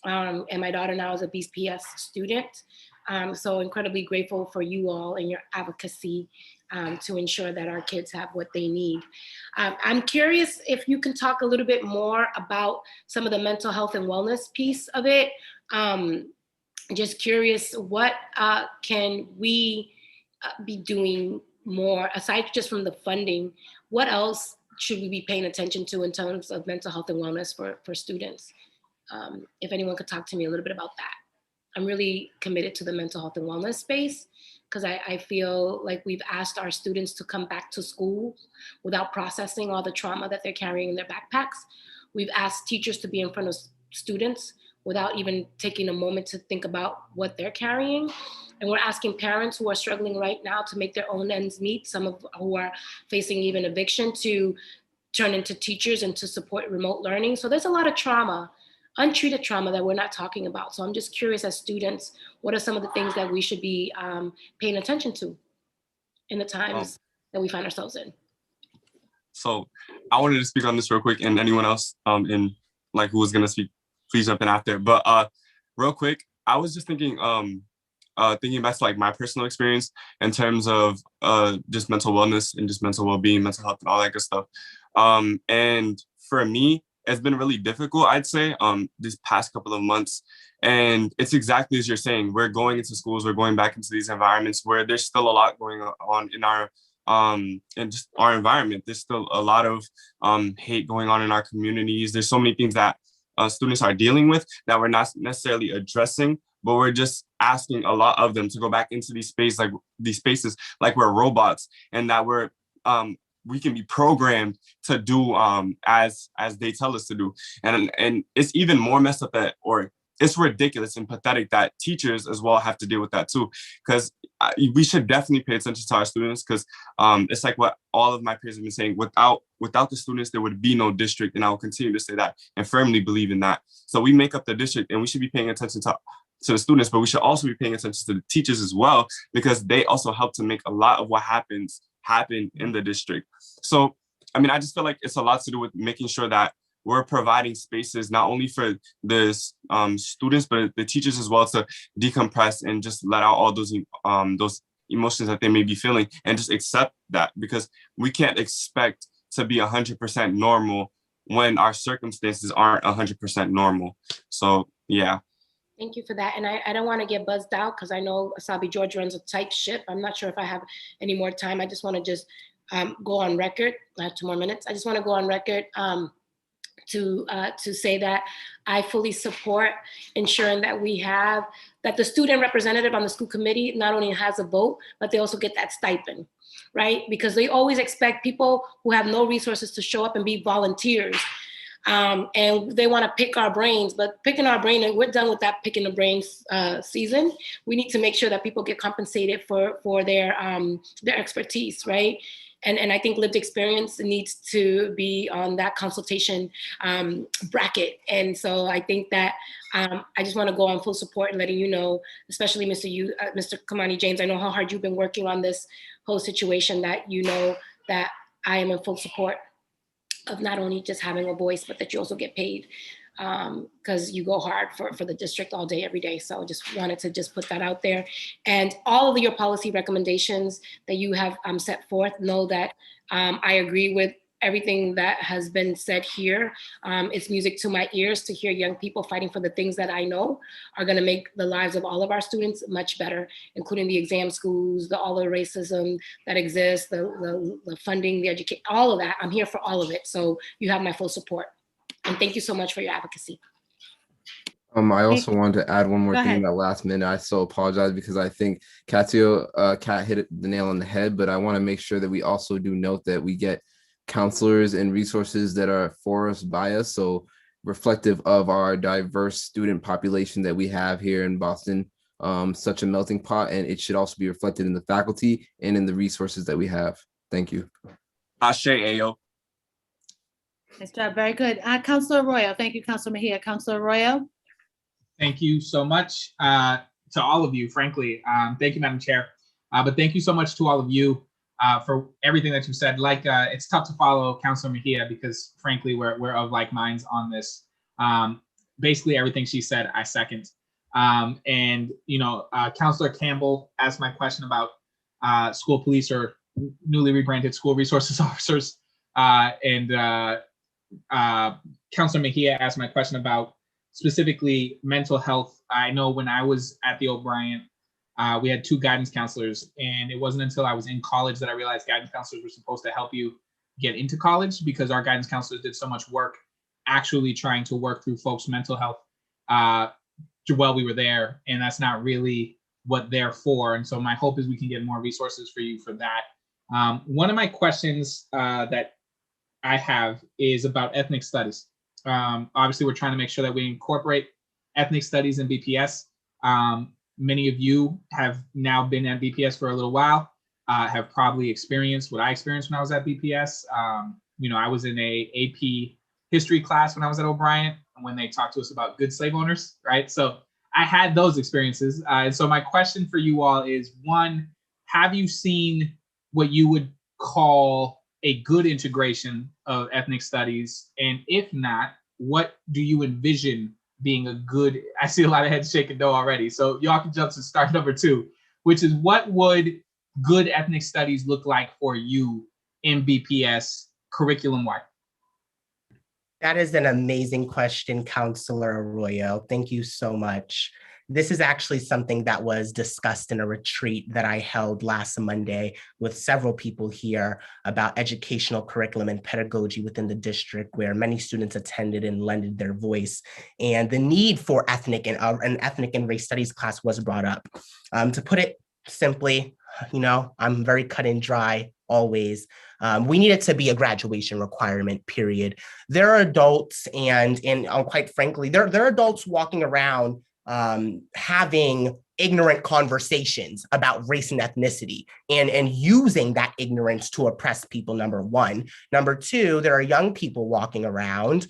and my daughter now is a BPS student. So incredibly grateful for you all and your advocacy to ensure that our kids have what they need. I'm curious if you can talk a little bit more about some of the mental health and wellness piece of it. Just curious, what can we be doing more, aside just from the funding? What else should we be paying attention to in terms of mental health and wellness for students? If anyone could talk to me a little bit about that. I'm really committed to the mental health and wellness space because I feel like we've asked our students to come back to school without processing all the trauma that they're carrying in their backpacks. We've asked teachers to be in front of students without even taking a moment to think about what they're carrying. And we're asking parents who are struggling right now to make their own ends meet, some of who are facing even eviction, to turn into teachers and to support remote learning. So there's a lot of trauma, untreated trauma, that we're not talking about. So I'm just curious, as students, what are some of the things that we should be paying attention to in the times that we find ourselves in? So I wanted to speak on this real quick, and anyone else in like who was gonna speak, please jump in after. But real quick, I was just thinking thinking back to like my personal experience in terms of just mental wellness and just mental well-being, mental health, and all that good stuff. And for me, it's been really difficult, I'd say, this past couple of months. And it's exactly as you're saying, we're going into schools, we're going back into these environments where there's still a lot going on in our just our environment. There's still a lot of hate going on in our communities. There's so many things that students are dealing with that we're not necessarily addressing, but we're just asking a lot of them to go back into these spaces like we're robots, and that we can be programmed to do as they tell us to do. And it's even more messed up or it's ridiculous and pathetic that teachers as well have to deal with that too, because we should definitely pay attention to our students, because it's like what all of my peers have been saying, without the students, there would be no district. And I will continue to say that and firmly believe in that. So we make up the district, and we should be paying attention to the students, but we should also be paying attention to the teachers as well, because they also help to make a lot of what happen in the district. So, I mean, I just feel like it's a lot to do with making sure that we're providing spaces not only for the students, but the teachers as well, to decompress and just let out all those emotions that they may be feeling, and just accept that, because we can't expect to be 100% normal when our circumstances aren't 100% normal. So, yeah. Thank you for that. And I don't want to get buzzed out, because I know Sabi George runs a tight ship. I'm not sure if I have any more time. I just want to just go on record. I have 2 more minutes. I just want to go on record to say that I fully support ensuring that that the student representative on the school committee not only has a vote, but they also get that stipend, right? Because they always expect people who have no resources to show up and be volunteers. And they want to pick our brains, but picking our brain, and we're done with that picking the brains season. We need to make sure that people get compensated for their expertise, right? And I think lived experience needs to be on that consultation bracket. And so I think that I just want to go on full support and letting you know, especially Mr. Kamani James, I know how hard you've been working on this whole situation, that you know that I am in full support of not only just having a voice, but that you also get paid, because you go hard for the district all day, every day. So just wanted to just put that out there. And all of your policy recommendations that you have set forth, know that I agree with everything that has been said here. It's music to my ears to hear young people fighting for the things that I know are gonna make the lives of all of our students much better, including the exam schools, all the racism that exists, the funding, the education, all of that. I'm here for all of it. So you have my full support. And thank you so much for your advocacy. I also wanted to add one more Go thing ahead. in that last minute. I so apologize because I think Kat hit the nail on the head, but I want to make sure that we also do note that we get counselors and resources that are for us, by us, so reflective of our diverse student population that we have here in Boston, such a melting pot, and it should also be reflected in the faculty and in the resources that we have. Thank you. Ashe Ayo. Nice job. Very good. Councilor Arroyo. Thank you, Councilor Mejia. Councilor Arroyo. Thank you so much to all of you, frankly. Thank you, Madam Chair. But thank you so much to all of you for everything that you said. Like, it's tough to follow Councilor Mejia because, frankly, we're of like minds on this. Basically, everything she said, I second. And, you know, Councilor Campbell asked my question about school police or newly rebranded school resources officers. Councilor Mejia asked my question about specifically mental health. I know when I was at the O'Brien, we had 2 guidance counselors, and it wasn't until I was in college that I realized guidance counselors were supposed to help you get into college, because our guidance counselors did so much work actually trying to work through folks' mental health while we were there, and that's not really what they're for. And so my hope is we can get more resources for you for that. One of my questions that I have is about ethnic studies. Obviously, we're trying to make sure that we incorporate ethnic studies in BPS. Many of you have now been at BPS for a little while, have probably experienced what I experienced when I was at BPS. You know, I was in a AP history class when I was at O'Brien, when they talked to us about good slave owners, right? So I had those experiences. And so my question for you all is, one, have you seen what you would call a good integration of ethnic studies? And if not, what do you envision being a good? I see a lot of heads shaking no already. So y'all can jump to start number 2, which is, what would good ethnic studies look like for you in BPS curriculum-wide? That is an amazing question, Councilor Arroyo. Thank you so much. This is actually something that was discussed in a retreat that I held last Monday with several people here about educational curriculum and pedagogy within the district, where many students attended and lended their voice. And the need for ethnic and an ethnic and race studies class was brought up. To put it simply, you know, I'm very cut and dry always. We need it to be a graduation requirement, period. There are adults and quite frankly, there are adults walking around having ignorant conversations about race and ethnicity and using that ignorance to oppress people, number one. Number two, there are young people walking around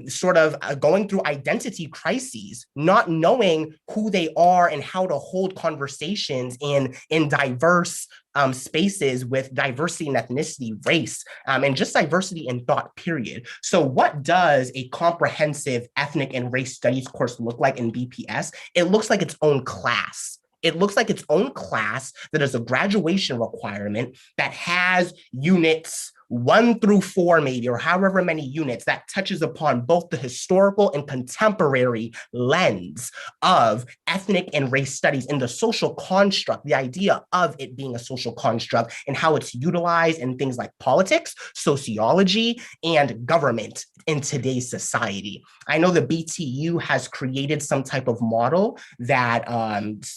sort of going through identity crises, not knowing who they are and how to hold conversations in diverse spaces with diversity in ethnicity, race, and just diversity in thought, period. So what does a comprehensive ethnic and race studies course look like in BPS? It looks like its own class. It looks like its own class that is a graduation requirement that has units 1 through 4, maybe, or however many units, that touches upon both the historical and contemporary lens of ethnic and race studies in the social construct, the idea of it being a social construct and how it's utilized in things like politics, sociology, and government in today's society. I know the BTU has created some type of model that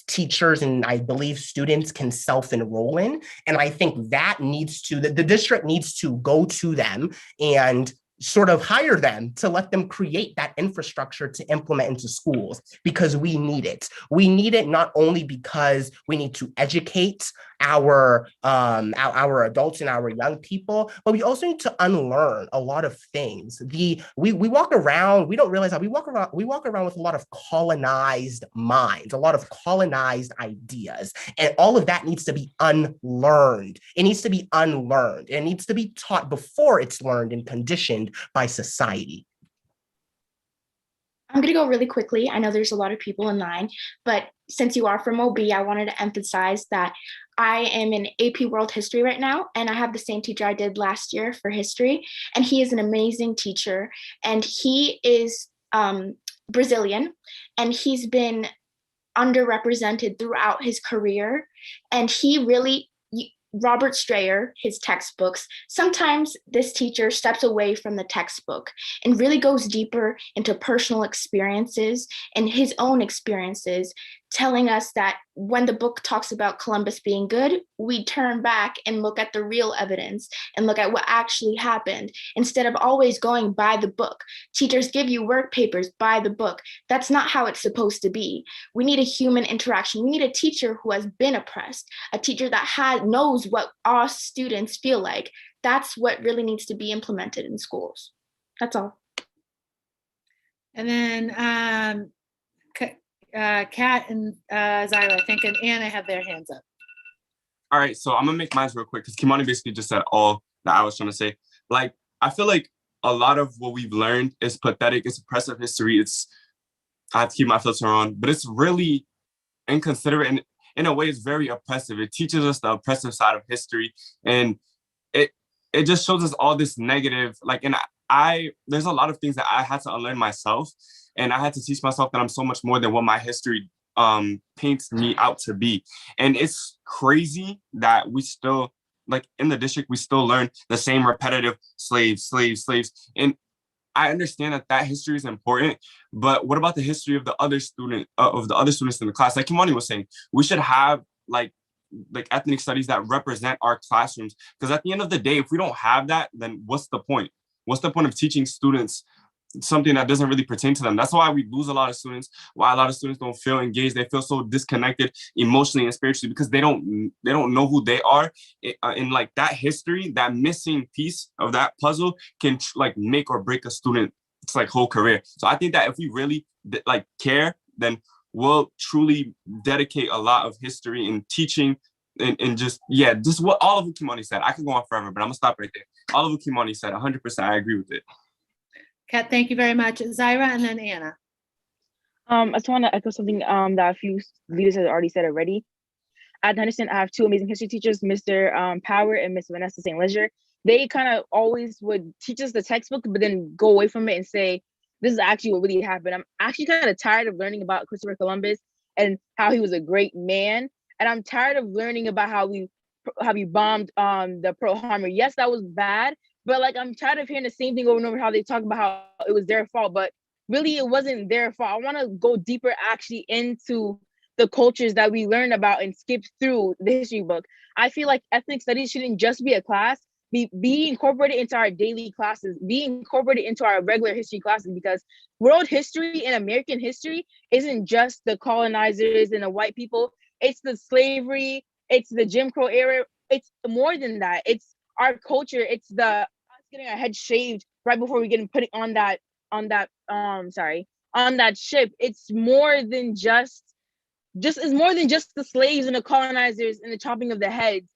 teachers and I believe students can self-enroll in. And I think that needs to, the district needs to go to them and sort of hire them to let them create that infrastructure to implement into schools, because we need it. We need it not only because we need to educate our adults and our young people, but we also need to unlearn a lot of things. We walk around, we don't realize that we walk around with a lot of colonized minds, a lot of colonized ideas, and all of that needs to be unlearned. It needs to be unlearned. It needs to be taught before it's learned and conditioned by society. I'm going to go really quickly. I know there's a lot of people in line, but since you are from OB, I wanted to emphasize that I am in AP World History right now, and I have the same teacher I did last year for history, and he is an amazing teacher, and he is Brazilian, and he's been underrepresented throughout his career, and he really, Robert Strayer, his textbooks, sometimes this teacher steps away from the textbook and really goes deeper into personal experiences and his own experiences, telling us that when the book talks about Columbus being good, we turn back and look at the real evidence and look at what actually happened instead of always going by the book. Teachers give you work papers by the book. That's not how it's supposed to be. We need a human interaction. We need a teacher who has been oppressed, a teacher that knows what our students feel like. That's what really needs to be implemented in schools. That's all. And then Kat and Zyra, I think, and Anna have their hands up. All right, so I'm gonna make mine real quick because Kimani basically just said all that I was trying to say. Like, I feel like a lot of what we've learned is pathetic. It's oppressive history. I have to keep my filter on, but it's really inconsiderate, and in a way, it's very oppressive. It teaches us the oppressive side of history, and it just shows us all this negative. Like, and there's a lot of things that I had to unlearn myself, and I had to teach myself that I'm so much more than what my history paints me out to be. And it's crazy that we still, like in the district, we still learn the same repetitive slaves. And I understand that history is important, but what about the history of the other students in the class? Like Kimani was saying, we should have like ethnic studies that represent our classrooms. Because at the end of the day, if we don't have that, then what's the point? What's the point of teaching students something that doesn't really pertain to them? That's why we lose a lot of students, why a lot of students don't feel engaged. They feel so disconnected emotionally and spiritually because they don't know who they are. And like that history, that missing piece of that puzzle can like make or break a student. It's like whole career. So I think that if we really like care, then we'll truly dedicate a lot of history and teaching and just what all of what Kimani said. I could go on forever, but I'm gonna stop right there. All of what Kimani said, 100%, I agree with it. Kat, thank you very much. Zyra and then Anna. I just want to echo something that a few leaders have already said already. At Henderson, I have two amazing history teachers, Mr. Power and Miss Vanessa St. Leger. They kind of always would teach us the textbook, but then go away from it and say, this is actually what really happened. I'm actually kind of tired of learning about Christopher Columbus and how he was a great man. And I'm tired of learning about how we bombed the Pearl Harbor. Yes, that was bad, but like I'm tired of hearing the same thing over and over, how they talk about how it was their fault, but really it wasn't their fault. I want to go deeper actually into the cultures that we learn about and skip through the history book. I feel like ethnic studies shouldn't just be a class, be incorporated into our daily classes, be incorporated into our regular history classes, because world history and American history isn't just the colonizers and the white people. It's the slavery, it's the Jim Crow era. It's more than that. It's our culture. It's us getting our head shaved right before we get put on that ship. It's more than just the slaves and the colonizers and the chopping of the heads.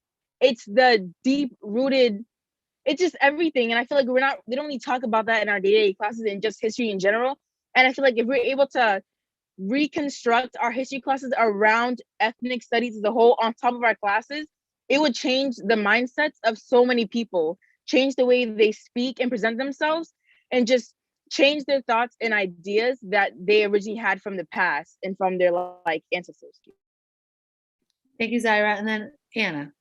It's the deep rooted, it's just everything. And I feel like we don't need to talk about that in our day-to-day classes and just history in general. And I feel like if we're able to reconstruct our history classes around ethnic studies as a whole on top of our classes, it would change the mindsets of so many people, change the way they speak and present themselves, and just change their thoughts and ideas that they originally had from the past and from their like ancestors. Thank you, Zyra. And then Anna.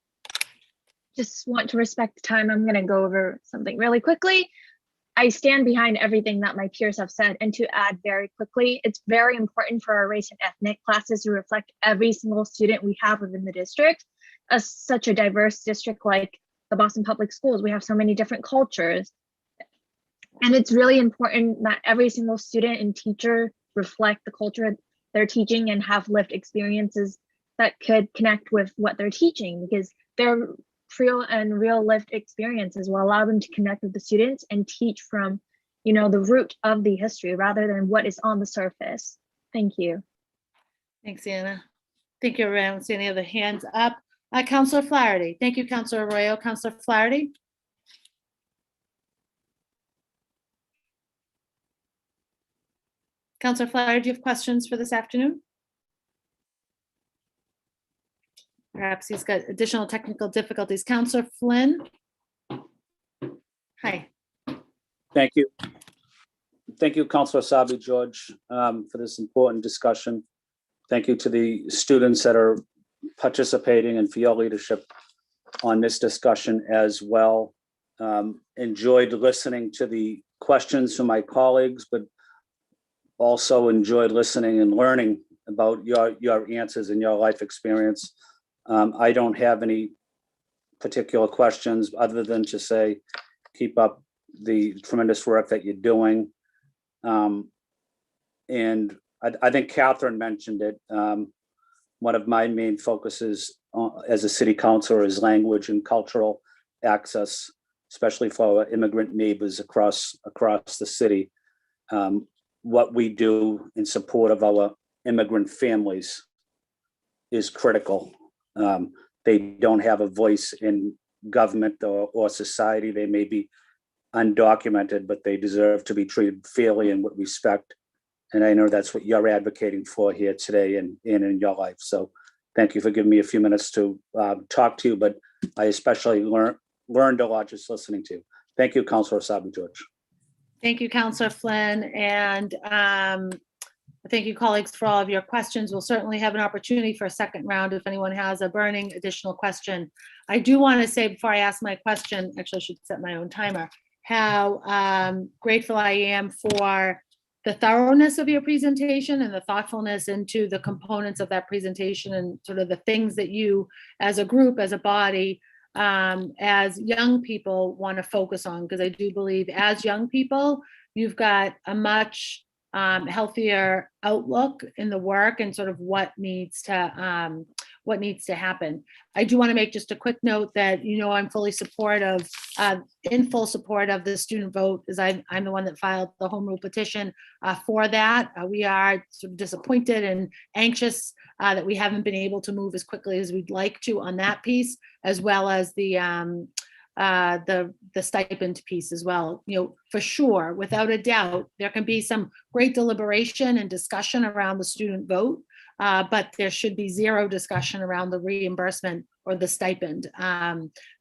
Just want to respect the time. I'm going to go over something really quickly. I stand behind everything that my peers have said, and to add very quickly, it's very important for our race and ethnic classes to reflect every single student we have within the district. As such a diverse district like the Boston Public Schools, we have so many different cultures. And it's really important that every single student and teacher reflect the culture they're teaching and have lived experiences that could connect with what they're teaching, because their real lived experiences will allow them to connect with the students and teach from, the root of the history rather than what is on the surface. Thank you. Thanks, Anna. Thank you, everyone. See any other hands up? Councillor Flaherty. Thank you, Councillor Arroyo. Councillor Flaherty. Councillor Flaherty, do you have questions for this afternoon? Perhaps he's got additional technical difficulties. Councillor Flynn. Hi. Thank you. Thank you, Councillor Sabi George, for this important discussion. Thank you to the students that are participating and for your leadership on this discussion as well. Enjoyed listening to the questions from my colleagues, but also enjoyed listening and learning about your answers and your life experience. I don't have any particular questions other than to say, keep up the tremendous work that you're doing. And I think Catherine mentioned it. One of my main focuses as a city councilor is language and cultural access, especially for our immigrant neighbors across the city. What we do in support of our immigrant families is critical. They don't have a voice in government or society. They may be undocumented, but they deserve to be treated fairly and with respect. And I know that's what you're advocating for here today and in your life. So thank you for giving me a few minutes to talk to you, but I especially learned a lot just listening to you. Thank you, Councillor Sabi George. Thank you, Councillor Flynn. And thank you, colleagues, for all of your questions. We'll certainly have an opportunity for a second round if anyone has a burning additional question. I do want to say before I ask my question, actually I should set my own timer, how grateful I am for the thoroughness of your presentation and the thoughtfulness into the components of that presentation and sort of the things that you as a group, as a body, as young people want to focus on, because I do believe as young people, you've got a much healthier outlook in the work and sort of what needs to happen. I do want to make just a quick note that, I'm fully supportive, in full support of the student vote, as I'm the one that filed the home rule petition for that. We are sort of disappointed and anxious that we haven't been able to move as quickly as we'd like to on that piece, as well as the stipend piece as well. For sure, without a doubt, there can be some great deliberation and discussion around the student vote, but there should be zero discussion around the reimbursement or the stipend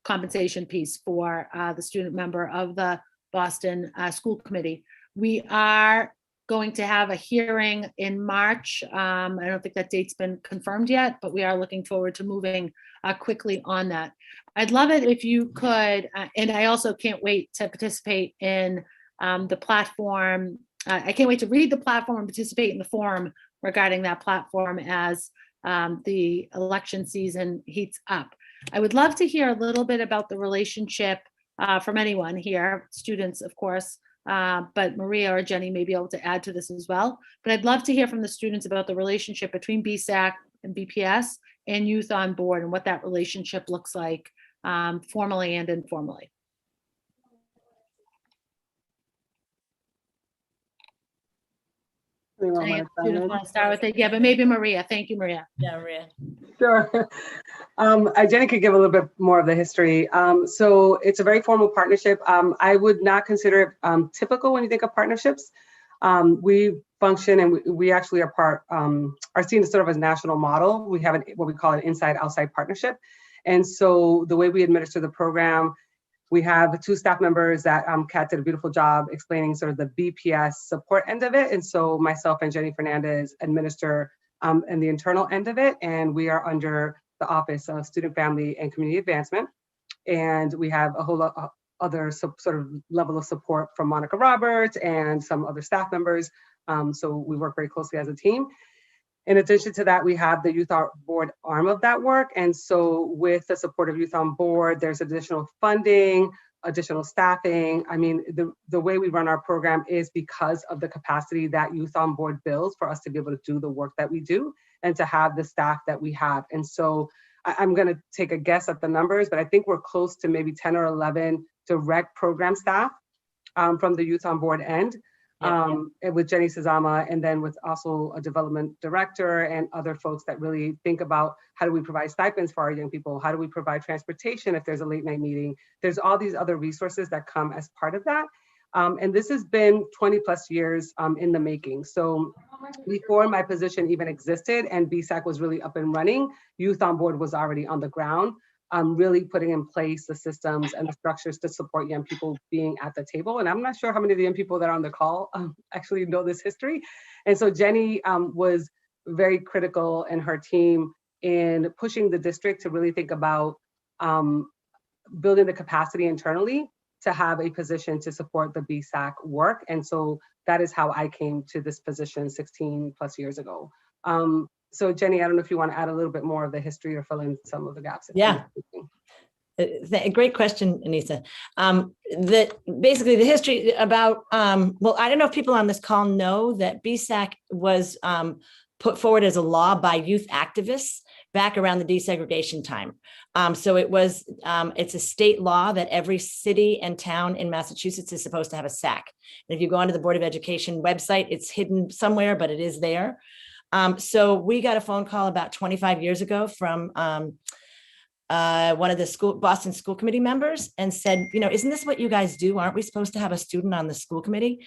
compensation piece for the student member of the Boston School Committee. We are going to have a hearing in March. I don't think that date's been confirmed yet, but we are looking forward to moving quickly on that. I'd love it if you could, and I also can't wait to participate in the platform. I can't wait to read the platform and participate in the forum regarding that platform as the election season heats up. I would love to hear a little bit about the relationship from anyone here, students, of course, but Maria or Jenny may be able to add to this as well. But I'd love to hear from the students about the relationship between BSAC and BPS and Youth on Board and what that relationship looks like formally and informally. Any students want to start with it? Yeah, but maybe Maria. Thank you, Maria. Yeah, Maria. Sure. Jenny could give a little bit more of the history. So it's a very formal partnership. I would not consider it typical when you think of partnerships. We function and we actually are are seen as sort of a national model. We have what we call an inside-outside partnership. And so the way we administer the program, we have two staff members that Kat did a beautiful job explaining sort of the BPS support end of it. And so myself and Jenny Fernandez administer and the internal end of it. And we are under the Office of Student, Family, and Community Advancement. And we have a whole lot other sort of level of support from Monica Roberts and some other staff members. So we work very closely as a team. In addition to that, we have the Youth on Board arm of that work. And so with the support of Youth on Board, there's additional funding, additional staffing. I mean, the way we run our program is because of the capacity that Youth on Board builds for us to be able to do the work that we do and to have the staff that we have. And so I'm going to take a guess at the numbers, but I think we're close to maybe 10 or 11 direct program staff from the Youth on Board end. And with Jenny Sazama, and then with also a development director and other folks that really think about how do we provide stipends for our young people? How do we provide transportation if there's a late night meeting? There's all these other resources that come as part of that. And this has been 20 plus years in the making. So before my position even existed and BSAC was really up and running, Youth on Board was already on the ground. Really putting in place the systems and the structures to support young people being at the table. And I'm not sure how many of the young people that are on the call actually know this history. And so Jenny was very critical, and her team, in pushing the district to really think about building the capacity internally to have a position to support the BSAC work. And so that is how I came to this position 16 plus years ago. So Jenny, I don't know if you want to add a little bit more of the history or fill in some of the gaps. Yeah. Great question, Anissa. Basically the history about, well, I don't know if people on this call know that BSAC was put forward as a law by youth activists back around the desegregation time. So it was, it's a state law that every city and town in Massachusetts is supposed to have a SAC. And if you go onto the Board of Education website, it's hidden somewhere, but it is there. So we got a phone call about 25 years ago from one of the Boston school committee members and said, you know, isn't this what you guys do? Aren't we supposed to have a student on the school committee?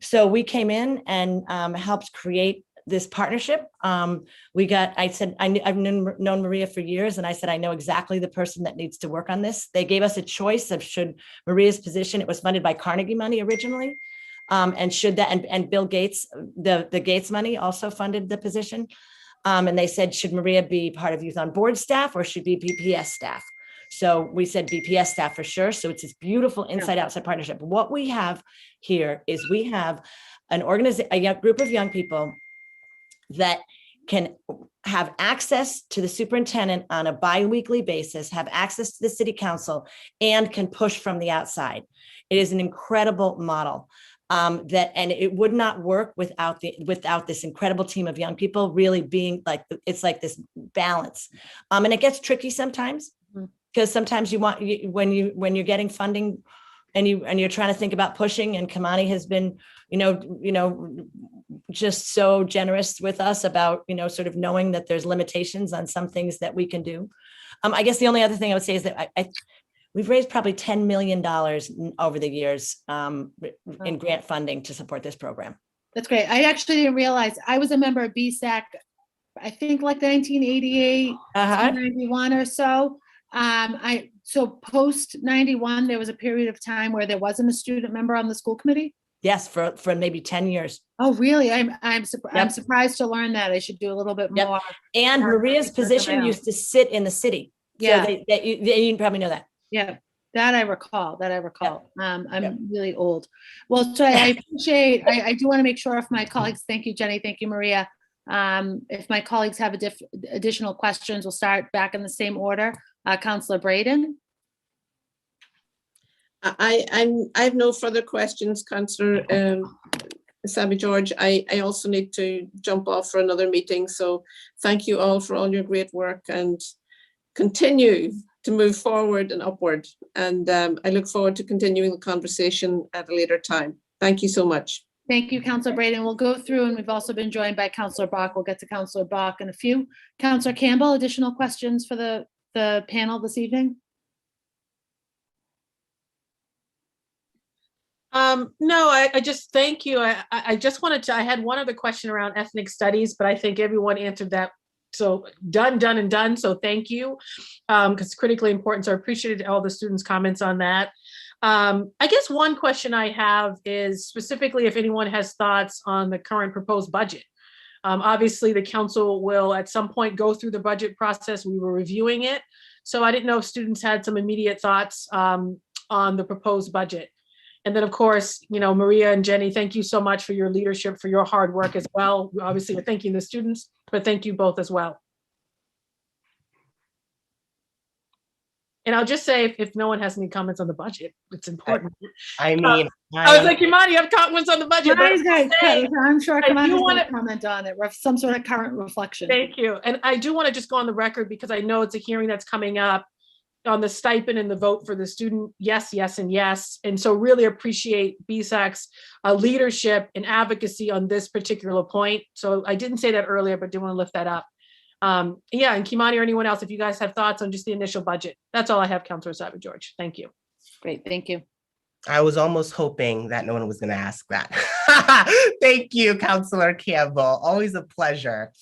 So we came in and helped create this partnership. I said, I've known Maria for years, and I said, I know exactly the person that needs to work on this. They gave us a choice of should Maria's position, it was funded by Carnegie money originally. And should that, and Bill Gates, the Gates money also funded the position. And they said, should Maria be part of Youth on Board staff or should be BPS staff? So we said BPS staff for sure. So it's this beautiful inside outside partnership. What we have here is we have a group of young people that can have access to the superintendent on a bi-weekly basis, have access to the city council, and can push from the outside. It is an incredible model. And it would not work without this incredible team of young people really being like, it's like this balance. And it gets tricky sometimes because sometimes when you're getting funding and you're trying to think about pushing, and Kamani has been, just so generous with us about, sort of knowing that there's limitations on some things that we can do. I guess the only other thing I would say is that we've raised probably $10 million over the years in grant funding to support this program. That's great. I actually didn't realize I was a member of BSAC, I think like 1988, 91 or so. So post 91, there was a period of time where there wasn't a student member on the school committee. Yes, for maybe 10 years. Oh, really? I'm surprised to learn that. I should do a little bit more. And Maria's position used to sit in the city. Yeah. So you probably know that. Yeah, that I recall. I'm really old. Well, so I appreciate, I do want to make sure if my colleagues, thank you, Jenny, thank you, Maria. If my colleagues have additional questions, we'll start back in the same order. Councillor Braden. I have no further questions, Councillor Sabi George. I also need to jump off for another meeting. So thank you all for all your great work, and continue to move forward and upward. And I look forward to continuing the conversation at a later time. Thank you so much. Thank you, Councillor Braden. We'll go through, and we've also been joined by Councillor Bach. We'll get to Councillor Bach in a few. Councillor Campbell, additional questions for the panel this evening? No, I just thank you. I just wanted to, I had one other question around ethnic studies, but I think everyone answered that. So done. So thank you, because it's critically important. So I appreciated all the students' comments on that. I guess one question I have is specifically if anyone has thoughts on the current proposed budget. Obviously, the council will at some point go through the budget process. We were reviewing it. So I didn't know if students had some immediate thoughts on the proposed budget. And then, of course, Maria and Jenny, thank you so much for your leadership, for your hard work as well. Obviously, we're thanking the students, but thank you both as well. And I'll just say, if no one has any comments on the budget, it's important. I mean, I was like, Imani, you have comments on the budget. But I'm sure I do Kamani's want going to to comment on it, some sort of current reflection. Thank you. And I do want to just go on the record because I know it's a hearing that's coming up on the stipend and the vote for the student. Yes, yes, and yes. And so really appreciate BSAC's leadership and advocacy on this particular point. So I didn't say that earlier, but did want to lift that up. Yeah, and Kimani or anyone else, if you guys have thoughts on just the initial budget. That's all I have, Councilor Savage-George. Thank you. Great, thank you. I was almost hoping that no one was going to ask that. Thank you, Councilor Campbell. Always a pleasure.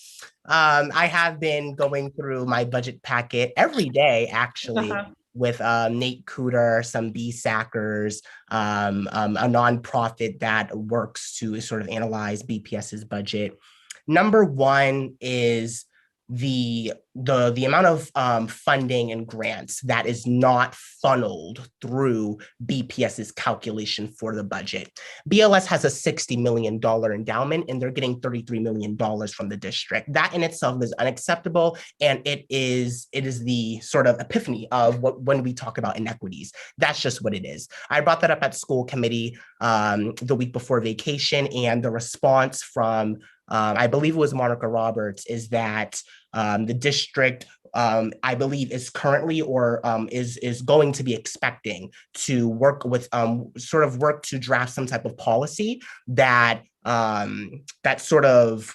I have been going through my budget packet every day, actually, with Nate Cooter, some BSACers, a nonprofit that works to sort of analyze BPS's budget. Number one is the amount of funding and grants that is not funneled through BPS's calculation for the budget. BLS has a $60 million endowment and they're getting $33 million from the district. That in itself is unacceptable, and it is the sort of epiphany of when we talk about inequities. That's just what it is. I brought that up at school committee the week before vacation, and the response from I believe it was Monica Roberts, is that the district, I believe, is currently or is going to be expecting to work with work to draft some type of policy that sort of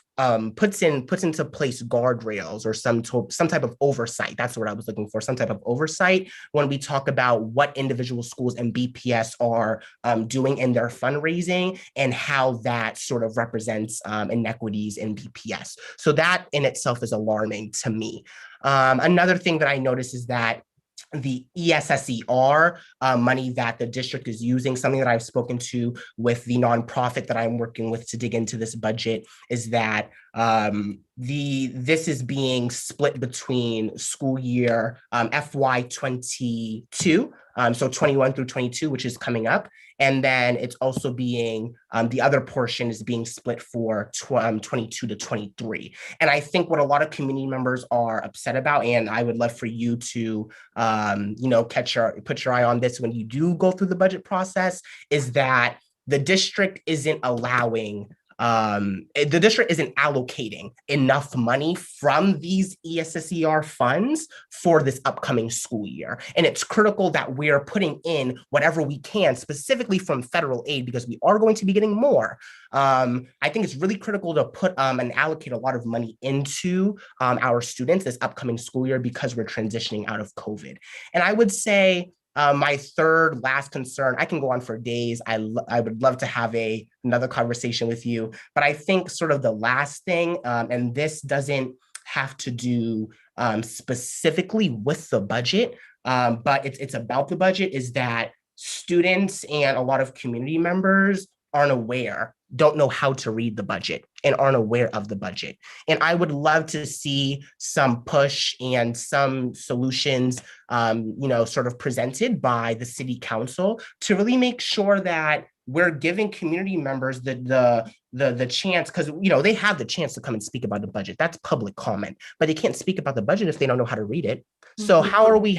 puts into place guardrails or some type of oversight. That's what I was looking for, some type of oversight when we talk about what individual schools and BPS are doing in their fundraising and how that sort of represents inequities in BPS. So that in itself is alarming to me. Another thing that I noticed is that the ESSER money that the district is using, something that I've spoken to with the nonprofit that I'm working with to dig into this budget, is that this is being split between school year FY22, so 21 through 22, which is coming up. And then it's also being, the other portion is being split for 22 to 23. And I think what a lot of community members are upset about, and I would love for you to, put your eye on this when you do go through the budget process, is that the district isn't allocating enough money from these ESSER funds for this upcoming school year. And it's critical that we're putting in whatever we can, specifically from federal aid, because we are going to be getting more. I think it's really critical to put and allocate a lot of money into our students this upcoming school year, because we're transitioning out of COVID. And I would say, my third last concern, I can go on for days. I would love to have another conversation with you, but I think sort of the last thing, and this doesn't have to do specifically with the budget, but it's about the budget, is that students and a lot of community members don't know how to read the budget and aren't aware of the budget. And I would love to see some push and some solutions, sort of presented by the city council to really make sure that we're giving community members the chance, because they have the chance to come and speak about the budget. That's public comment, but they can't speak about the budget if they don't know how to read it. So how are we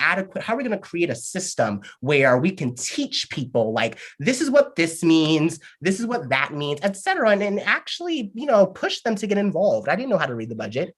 adequate? How are we going to create a system where we can teach people, like, this is what this means, this is what that means, etc., and actually, push them to get involved. I didn't know how to read the budget.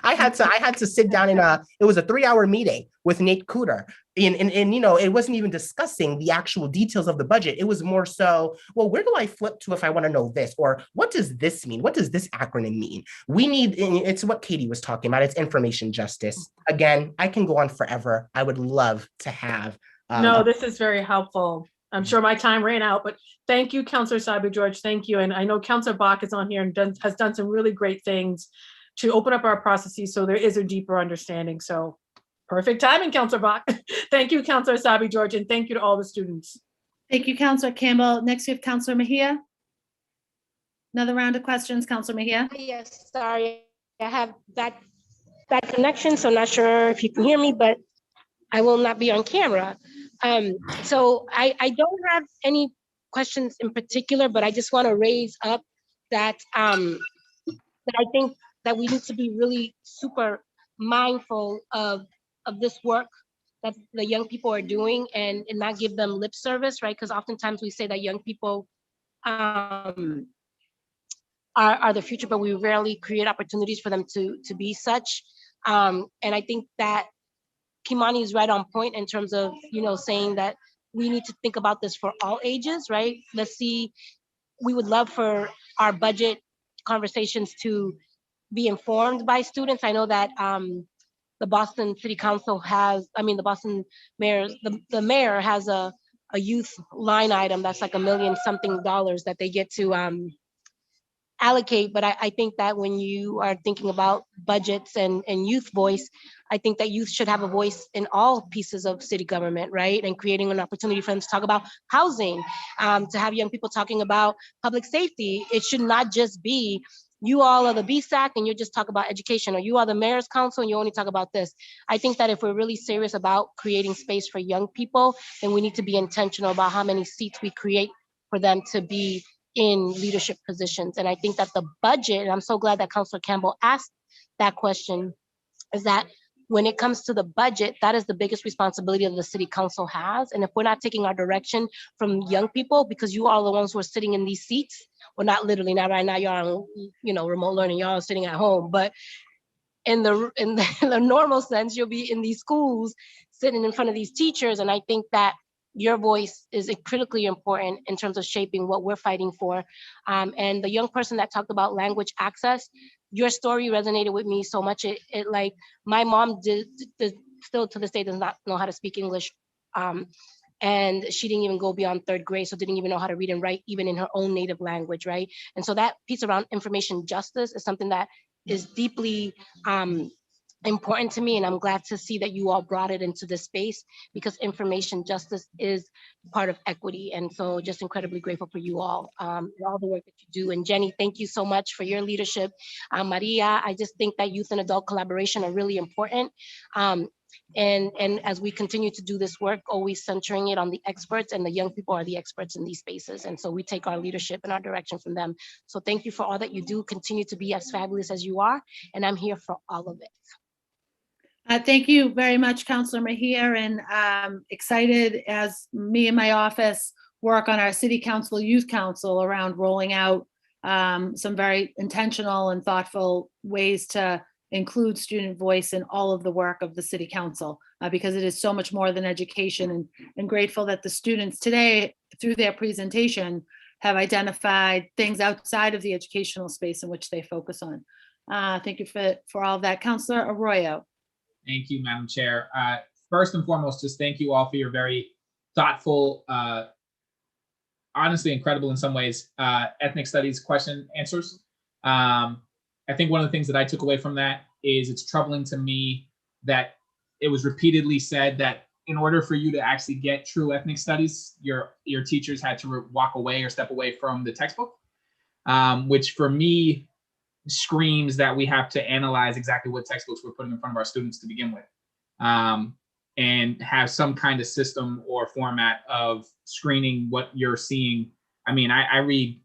I had to sit down it was a 3-hour meeting with Nate Cooter. And it wasn't even discussing the actual details of the budget. It was more so, well, where do I flip to if I want to know this? Or what does this mean? What does this acronym mean? It's what Katie was talking about. It's information justice. Again, I can go on forever. I would love to have. No, this is very helpful. I'm sure my time ran out, but thank you, Councilor Savage-George. Thank you. And I know Councilor Bach is on here and has done some really great things to open up our processes so there is a deeper understanding. So perfect timing, Councilor Bach. Thank you, Councilor Savage-George, and thank you to all the students. Thank you, Councilor Campbell. Next, we have Councilor Mejia. Another round of questions, Councilor Mejia. Yes, sorry, I have bad connection, so I'm not sure if you can hear me, but I will not be on camera. So I don't have any questions in particular, but I just want to raise up that that I think that we need to be really super mindful of this work that the young people are doing and not give them lip service, right? Because oftentimes we say that young people are the future, but we rarely create opportunities for them to be such. And I think that Kimani is right on point in terms of, saying that we need to think about this for all ages, right? Let's see, we would love for our budget conversations to be informed by students. I know that the Boston City Council has, the Boston mayor's, the mayor has a youth line item that's like $1 million something that they get to allocate. But I think that when you are thinking about budgets and youth voice, I think that youth should have a voice in all pieces of city government, right? And creating an opportunity for them to talk about housing, to have young people talking about public safety. It should not just be you all are the BSAC and you just talk about education, or you are the mayor's council and you only talk about this. I think that if we're really serious about creating space for young people, then we need to be intentional about how many seats we create for them to be in leadership positions. And I think that the budget, and I'm so glad that Councilor Campbell asked that question, is that when it comes to the budget, that is the biggest responsibility that the city council has. And if we're not taking our direction from young people, because you are the ones who are sitting in these seats, well, not literally, not right now, y'all on, remote learning, y'all are sitting at home, but in the normal sense, you'll be in these schools sitting in front of these teachers. And I think that your voice is critically important in terms of shaping what we're fighting for. And the young person that talked about language access, your story resonated with me so much. It like, my mom did still to this day does not know how to speak English. And she didn't even go beyond 3rd grade, so didn't even know how to read and write, even in her own native language, right? And so that piece around information justice is something that is deeply important to me, and I'm glad to see that you all brought it into this space, because information justice is part of equity. And so just incredibly grateful for you all, all the work that you do. And Jenny, thank you so much for your leadership. Maria, I just think that youth and adult collaboration are really important. And as we continue to do this work, always centering it on the experts, and the young people are the experts in these spaces. And so we take our leadership and our direction from them. So thank you for all that you do. Continue to be as fabulous as you are. And I'm here for all of it. Thank you very much, Councilor Mejia, and excited as me and my office work on our City Council Youth Council around rolling out some very intentional and thoughtful ways to include student voice in all of the work of the City Council, because it is so much more than education, and grateful that the students today, through their presentation, have identified things outside of the educational space in which they focus on. Thank you for all of that. Councilor Arroyo. Thank you, Madam Chair. First and foremost, just thank you all for your very thoughtful, honestly incredible in some ways, ethnic studies question answers. I think one of the things that I took away from that is it's troubling to me that it was repeatedly said that in order for you to actually get true ethnic studies, your teachers had to walk away or step away from the textbook, which for me screams that we have to analyze exactly what textbooks we're putting in front of our students to begin with, and have some kind of system or format of screening what you're seeing. I mean, I read,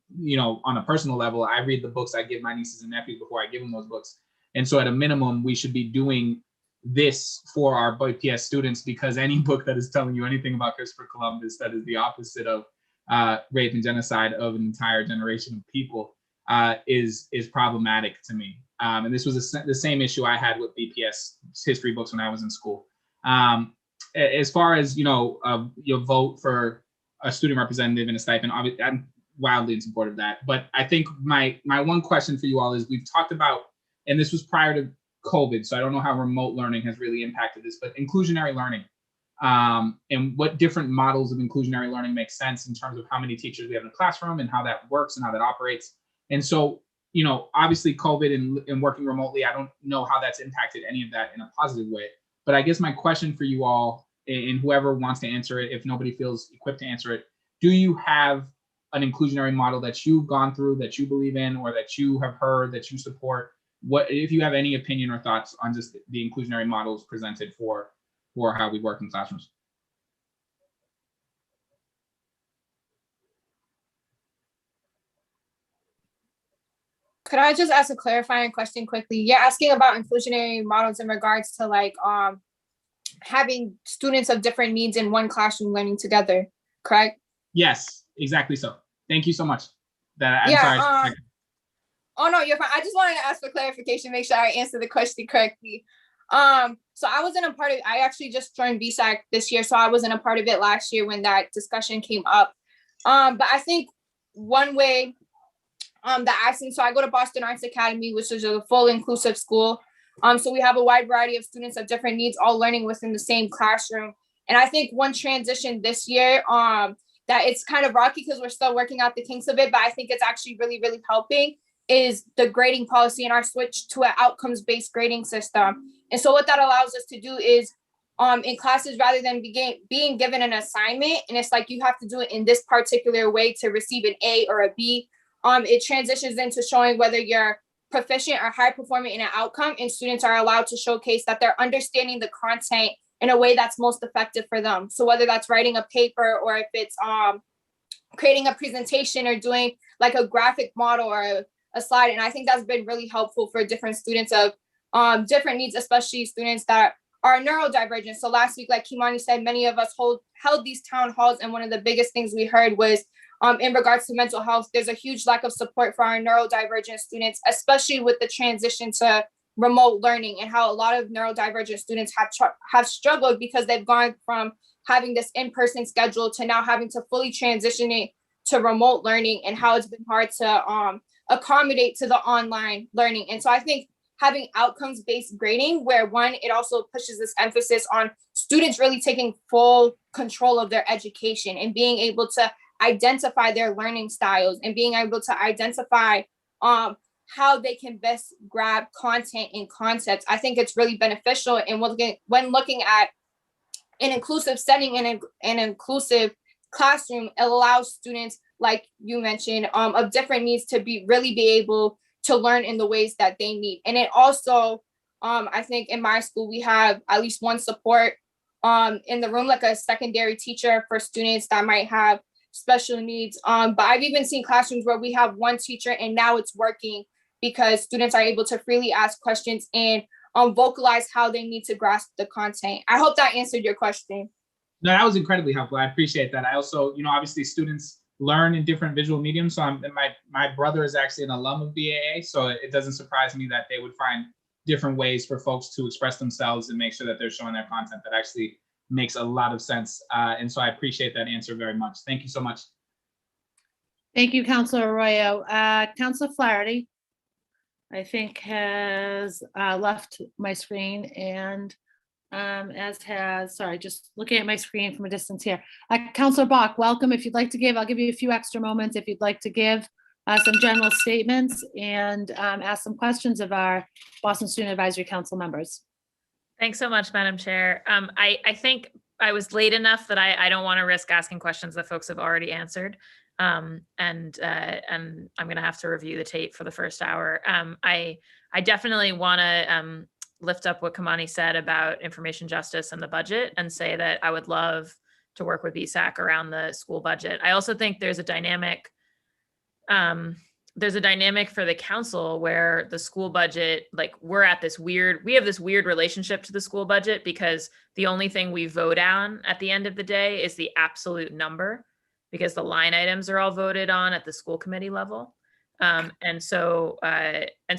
on a personal level, I read the books I give my nieces and nephews before I give them those books. And so at a minimum, we should be doing this for our BPS students, because any book that is telling you anything about Christopher Columbus that is the opposite of rape and genocide of an entire generation of people is problematic to me. And this was the same issue I had with BPS history books when I was in school. As far as, your vote for a student representative and a stipend, I'm wildly in support of that. But I think my one question for you all is, we've talked about, and this was prior to COVID, so I don't know how remote learning has really impacted this, but inclusionary learning, and what different models of inclusionary learning make sense in terms of how many teachers we have in the classroom and how that works and how that operates. And so, obviously COVID and working remotely, I don't know how that's impacted any of that in a positive way. But I guess my question for you all, and whoever wants to answer it, if nobody feels equipped to answer it, do you have an inclusionary model that you've gone through, that you believe in, or that you have heard, that you support? What, if you have any opinion or thoughts on just the inclusionary models presented for how we work in classrooms? Could I just ask a clarifying question quickly? You're asking about inclusionary models in regards to like having students of different needs in one classroom learning together, correct? Yes, exactly so. Thank you so much. I'm Yeah. sorry. Oh no, you're fine. I just wanted to ask for clarification, make sure I answered the question correctly. So I wasn't a part of. I actually just joined BSAC this year, so I wasn't a part of it last year when that discussion came up. But I think one way that I've seen. So I go to Boston Arts Academy, which is a full inclusive school. So we have a wide variety of students of different needs, all learning within the same classroom. And I think one transition this year, that it's kind of rocky because we're still working out the kinks of it, but I think it's actually really, really helping is the grading policy and our switch to an outcomes-based grading system. And so what that allows us to do is in classes, rather than being given an assignment, and it's like you have to do it in this particular way to receive an A or a B, it transitions into showing whether you're proficient or high performing in an outcome, and students are allowed to showcase that they're understanding the content in a way that's most effective for them. So whether that's writing a paper or if it's creating a presentation or doing like a graphic model or a slide. And I think that's been really helpful for different students of different needs, especially students that are neurodivergent. So last week, like Kimani said, many of us held these town halls, and one of the biggest things we heard was in regards to mental health, there's a huge lack of support for our neurodivergent students, especially with the transition to remote learning, and how a lot of neurodivergent students have struggled because they've gone from having this in-person schedule to now having to fully transition it to remote learning, and how it's been hard to accommodate to the online learning. And so I think having outcomes-based grading, where one, it also pushes this emphasis on students really taking full control of their education and being able to identify their learning styles and being able to identify how they can best grab content and concepts. I think it's really beneficial. And when looking at an inclusive setting and an inclusive classroom, it allows students, like you mentioned, of different needs to really be able to learn in the ways that they need. And it also, I think in my school, we have at least one support in the room, like a secondary teacher for students that might have special needs. But I've even seen classrooms where we have one teacher and now it's working because students are able to freely ask questions and vocalize how they need to grasp the content. I hope that answered your question. No, that was incredibly helpful. I appreciate that. I also, obviously students learn in different visual mediums. So my brother is actually an alum of BAA. So it doesn't surprise me that they would find different ways for folks to express themselves and make sure that they're showing their content that actually makes a lot of sense. And so I appreciate that answer very much. Thank you so much. Thank you, Councilor Arroyo. Councilor Flaherty, I think, has left my screen, and as has, sorry, just looking at my screen from a distance here. Councilor Bach, welcome. If you'd like to give, I'll give you a few extra moments if you'd like to give some general statements and ask some questions of our Boston Student Advisory Council members. Thanks so much, Madam Chair. I think I was late enough that I don't want to risk asking questions that folks have already answered. And I'm going to have to review the tape for the first hour. I definitely want to lift up what Kamani said about information justice and the budget, and say that I would love to work with BSAC around the school budget. I also think there's a dynamic for the council where the school budget, like we have this weird relationship to the school budget, because the only thing we vote on at the end of the day is the absolute number, because the line items are all voted on at the school committee level. And so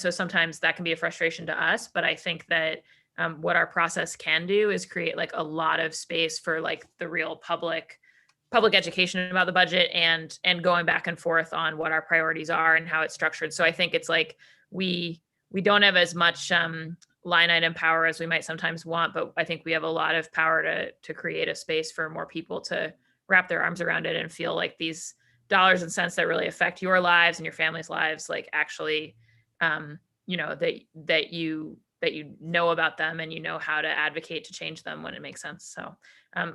sometimes that can be a frustration to us, but I think that what our process can do is create like a lot of space for like the real public education about the budget and going back and forth on what our priorities are and how it's structured. So I think it's like we don't have as much line item power as we might sometimes want, but I think we have a lot of power to create a space for more people to wrap their arms around it and feel like these dollars and cents that really affect your lives and your family's lives, like actually, that you know about them and you know how to advocate to change them when it makes sense. So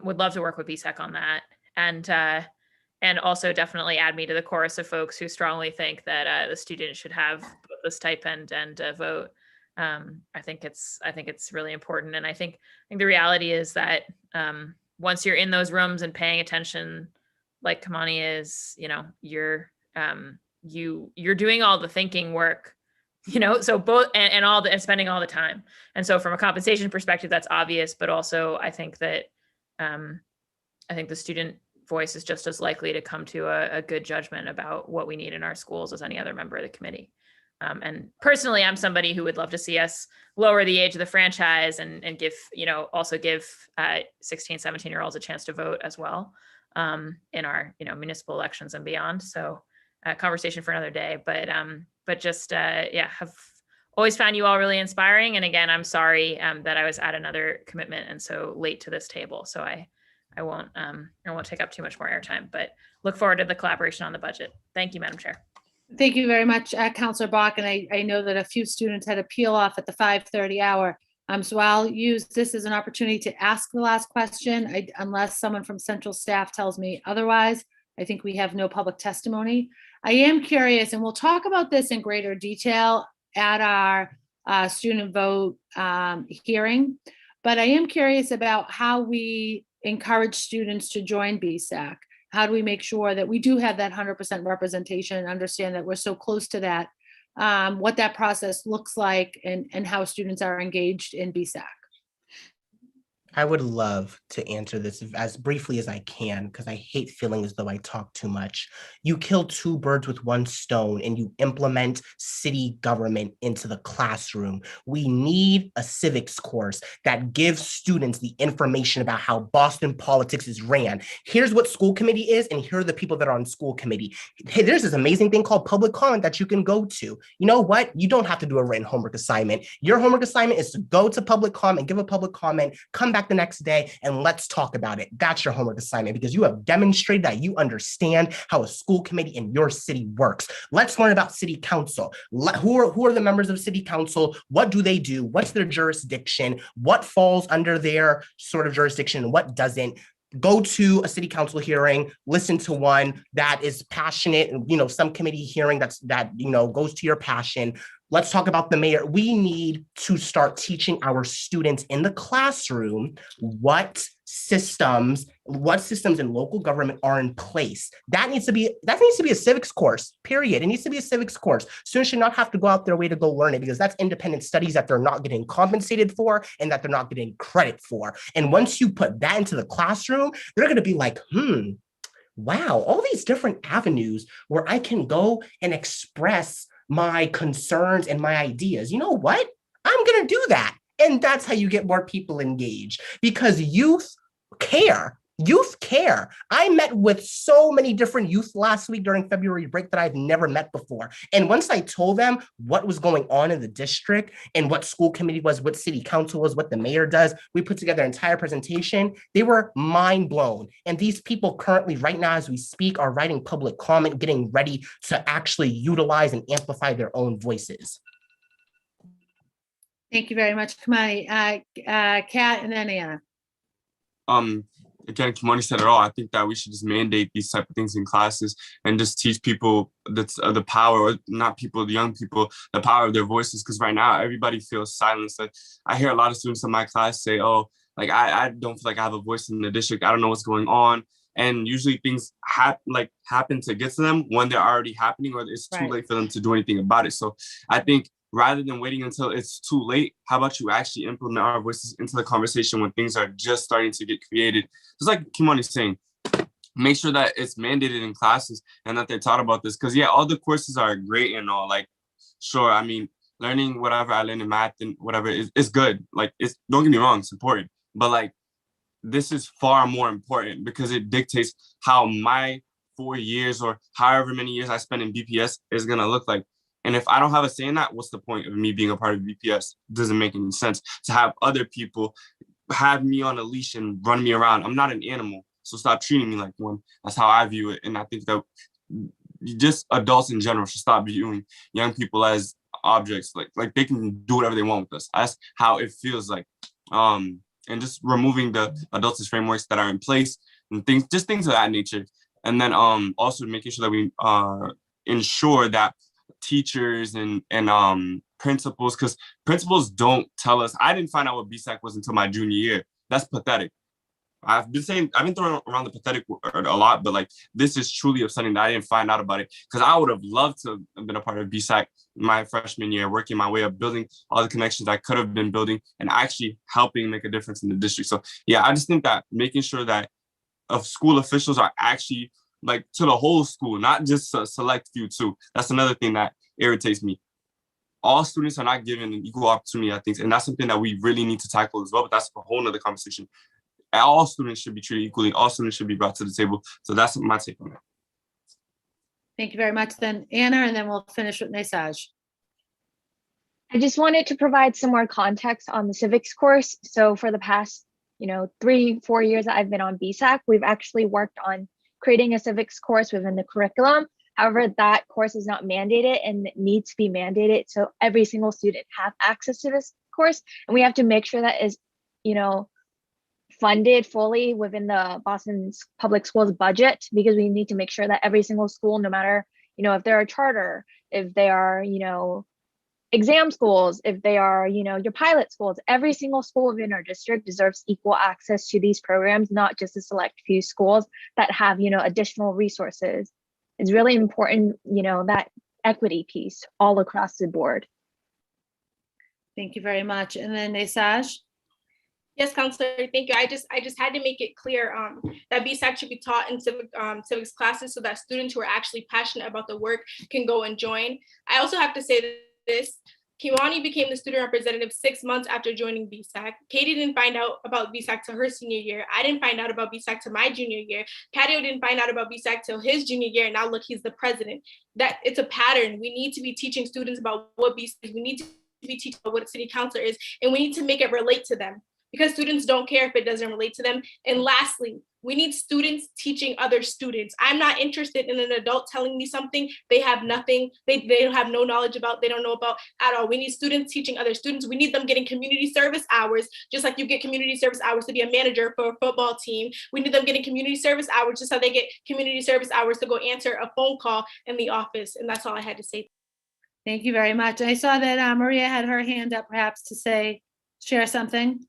would love to work with BSAC on that. And also definitely add me to the chorus of folks who strongly think that the student should have both the stipend and vote. I think it's really important. And I think the reality is that once you're in those rooms and paying attention, like Kamani is, you're doing all the thinking work so both and all the and spending all the time. And so from a compensation perspective, that's obvious, but also I think that the student voice is just as likely to come to a good judgment about what we need in our schools as any other member of the committee. And personally, I'm somebody who would love to see us lower the age of the franchise and give, also give 16, 17-year-olds a chance to vote as well in our, municipal elections and beyond. So conversation for another day, but just, have always found you all really inspiring. And again, I'm sorry that I was at another commitment and so late to this table. So I won't take up too much more airtime, but look forward to the collaboration on the budget. Thank you, Madam Chair. Thank you very much, Councilor Bach. And I know that a few students had to peel off at the 5:30 hour. So I'll use this as an opportunity to ask the last question, unless someone from central staff tells me otherwise. I think we have no public testimony. I am curious, and we'll talk about this in greater detail at our student vote hearing, but I am curious about how we encourage students to join BSAC. How do we make sure that we do have that 100% representation and understand that we're so close to that, what that process looks like and how students are engaged in BSAC? I would love to answer this as briefly as I can, because I hate feeling as though I talk too much. You kill two birds with one stone and you implement city government into the classroom. We need a civics course that gives students the information about how Boston politics is ran. Here's what school committee is, and here are the people that are on school committee. Hey, there's this amazing thing called public comment that you can go to. You know what? You don't have to do a written homework assignment. Your homework assignment is to go to public comment, give a public comment, come back the next day, and let's talk about it. That's your homework assignment, because you have demonstrated that you understand how a school committee in your city works. Let's learn about city council. Who are the members of city council? What do they do? What's their jurisdiction? What falls under their sort of jurisdiction and what doesn't? Go to a city council hearing, listen to one that is passionate, some committee hearing that goes to your passion. Let's talk about the mayor. We need to start teaching our students in the classroom what systems in local government are in place. That needs to be a civics course, period. It needs to be a civics course. Students should not have to go out their way to go learn it, because that's independent studies that they're not getting compensated for and that they're not getting credit for. And once you put that into the classroom, they're going to be like, wow, all these different avenues where I can go and express my concerns and my ideas. You know what? I'm going to do that. And that's how you get more people engaged, because youth care. Youth care. I met with so many different youth last week during February break that I've never met before. And once I told them what was going on in the district and what school committee was, what city council was, what the mayor does, we put together an entire presentation. They were mind blown. And these people currently, right now, as we speak, are writing public comment, getting ready to actually utilize and amplify their own voices. Thank you very much, Kimani. Kat and then Anna. Again, Kimani said it all. I think that we should just mandate these type of things in classes and just teach people the power, or not people, the young people, the power of their voices. Because right now, everybody feels silenced. Like, I hear a lot of students in my class say, "Oh, like I don't feel like I have a voice in the district. I don't know what's going on." And usually things happen to get to them when they're already happening, or it's too late for them to do anything about it. So I think, rather than waiting until it's too late, how about you actually implement our voices into the conversation when things are just starting to get created? Just like Kimani's saying, make sure that it's mandated in classes and that they're taught about this. Because all the courses are great and all. Like, sure, I mean, learning whatever I learned in math and whatever is good. Like, don't get me wrong, it's important. But like, this is far more important, because it dictates how my 4 years or however many years I spend in BPS is gonna look like. And if I don't have a say in that, what's the point of me being a part of BPS? It doesn't make any sense to have other people have me on a leash and run me around. I'm not an animal, so stop treating me like one. That's how I view it. And I think that just adults in general should stop viewing young people as objects. Like they can do whatever they want with us. That's how it feels like. And just removing the adults' frameworks that are in place and things of that nature. And then also making sure that we ensure that teachers and principals, because principals don't tell us. I didn't find out what BSAC was until my junior year. That's pathetic. I've been throwing around the pathetic word a lot, but like this is truly upsetting that I didn't find out about it, because I would have loved to have been a part of BSAC my freshman year, working my way up, building all the connections I could have been building and actually helping make a difference in the district. So yeah, I just think that making sure that school officials are actually like to the whole school, not just a select few too. That's another thing that irritates me. All students are not given an equal opportunity, I think, and that's something that we really need to tackle as well, but that's a whole nother conversation. All students should be treated equally. All students should be brought to the table. So that's my take on it. Thank you very much. Then Anna, and then we'll finish with Nisaj. I just wanted to provide some more context on the civics course. So for the past, 3-4 years that I've been on BSAC, we've actually worked on creating a civics course within the curriculum. However, that course is not mandated and it needs to be mandated. So every single student have access to this course. And we have to make sure that is, funded fully within the Boston Public Schools budget, because we need to make sure that every single school, no matter, if they're a charter, if they are, exam schools, if they are, your pilot schools, every single school within our district deserves equal access to these programs, not just a select few schools that have, additional resources. It's really important, that equity piece all across the board. Thank you very much. And then Nisaj. Yes, Counselor, thank you. I just had to make it clear that BSAC should be taught in civics classes so that students who are actually passionate about the work can go and join. I also have to say this. Kiwani became the student representative 6 months after joining BSAC. Katie didn't find out about BSAC till her senior year. I didn't find out about BSAC till my junior year. Patio didn't find out about BSAC till his junior year, and now look, he's the president. That it's a pattern. We need to be teaching students about what BSAC is. We need to be teaching about what a city councilor is, and we need to make it relate to them, because students don't care if it doesn't relate to them. And lastly, we need students teaching other students. I'm not interested in an adult telling me something they have nothing, they don't have no knowledge about, they don't know about at all. We need students teaching other students. We need them getting community service hours, just like you get community service hours to be a manager for a football team. We need them getting community service hours just how they get community service hours to go answer a phone call in the office. And that's all I had to say. Thank you very much. I saw that Maria had her hand up perhaps to share something.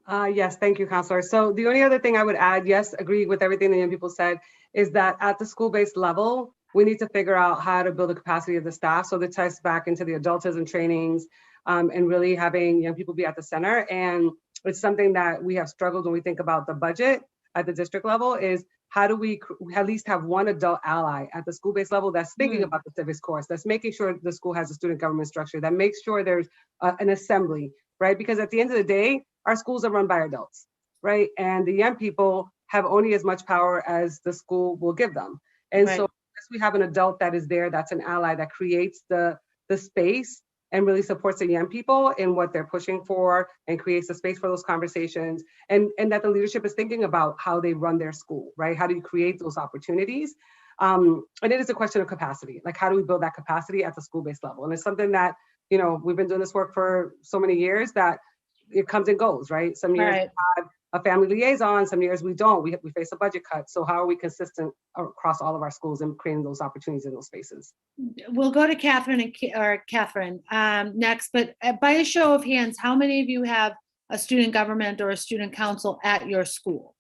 Yes, thank you, Counselor. So the only other thing I would add, yes, agree with everything the young people said, is that at the school-based level, we need to figure out how to build the capacity of the staff. So that ties back into the adultism trainings and really having young people be at the center. And it's something that we have struggled when we think about the budget at the district level, is how do we at least have one adult ally at the school-based level that's thinking about the civics course, that's making sure the school has a student government structure, that makes sure there's an assembly, right? Because at the end of the day, our schools are run by adults, right? And the young people have only as much power as the school will give them. And so unless we have an adult that is there, that's an ally, that creates the space and really supports the young people in what they're pushing for and creates a space for those conversations, and that the leadership is thinking about how they run their school, right? How do you create those opportunities? And it is a question of capacity. Like, how do we build that capacity at the school-based level? And it's something that, we've been doing this work for so many years that it comes and goes, right? Some years we have a family liaison, some years we don't. We face a budget cut. So how are we consistent across all of our schools and creating those opportunities in those spaces? We'll go to Catherine next, but by a show of hands, how many of you have a student government or a student council at your school?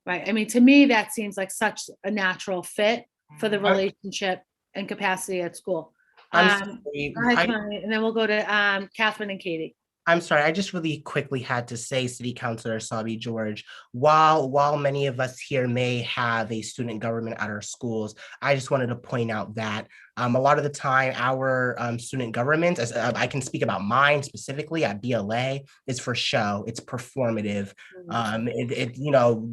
Right. I mean, to me, that seems like such a natural fit for the relationship and capacity at school. Go ahead, Connie, and then we'll go to Catherine and Katie. I'm sorry, I just really quickly had to say, City Councilor Sabi George, while many of us here may have a student government at our schools, I just wanted to point out that a lot of the time our student government, as I can speak about mine specifically at BLA, is for show, it's performative.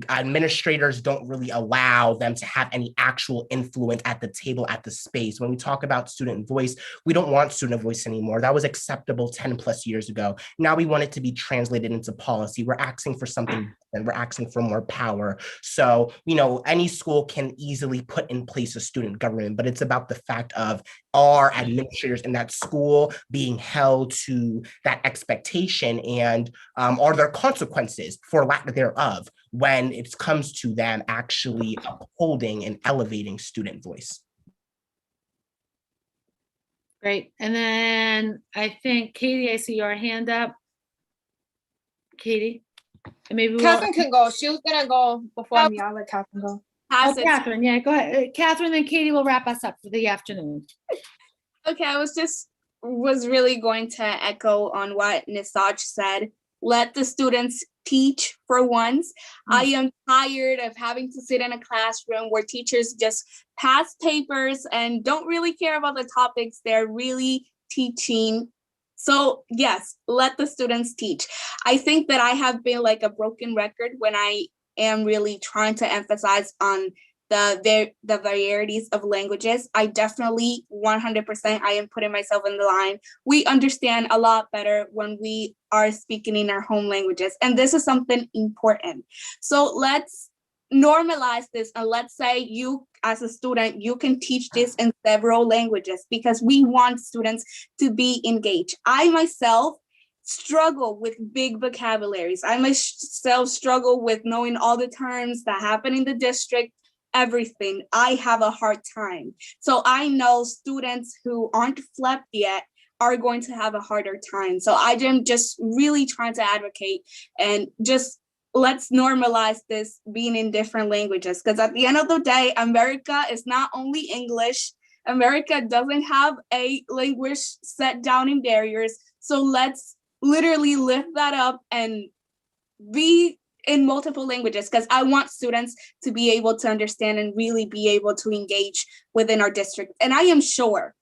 Administrators don't really allow them to have any actual influence at the table, at the space. When we talk about student voice, we don't want student voice anymore. That was acceptable 10 plus years ago. Now we want it to be translated into policy. We're asking for something, and we're asking for more power. So, any school can easily put in place a student government, but it's about the fact of, are administrators in that school being held to that expectation, and are there consequences, for lack thereof, when it comes to them actually upholding and elevating student voice? Great. And then I think, Katie, I see your hand up. Katie? And maybe we'll. Catherine can go. She was gonna go before me. I'll let Catherine go. Oh, Catherine, yeah, go ahead. Catherine, then Katie will wrap us up for the afternoon. Okay, I was really going to echo on what Nisaj said. Let the students teach for once. I am tired of having to sit in a classroom where teachers just pass papers and don't really care about the topics they're really teaching. So yes, let the students teach. I think that I have been like a broken record when I am really trying to emphasize on the varieties of languages. I definitely 100% I am putting myself in the line. We understand a lot better when we are speaking in our home languages, and this is something important. So let's normalize this, and let's say you as a student, you can teach this in several languages because we want students to be engaged. I myself struggle with big vocabularies. I myself struggle with knowing all the terms that happen in the district, everything. I have a hard time. So I know students who aren't flipped yet are going to have a harder time. So I am just really trying to advocate and just let's normalize this being in different languages, because at the end of the day, America is not only English. America doesn't have a language set down in barriers. So let's literally lift that up and be in multiple languages, because I want students to be able to understand and really be able to engage within our district. And I am sure,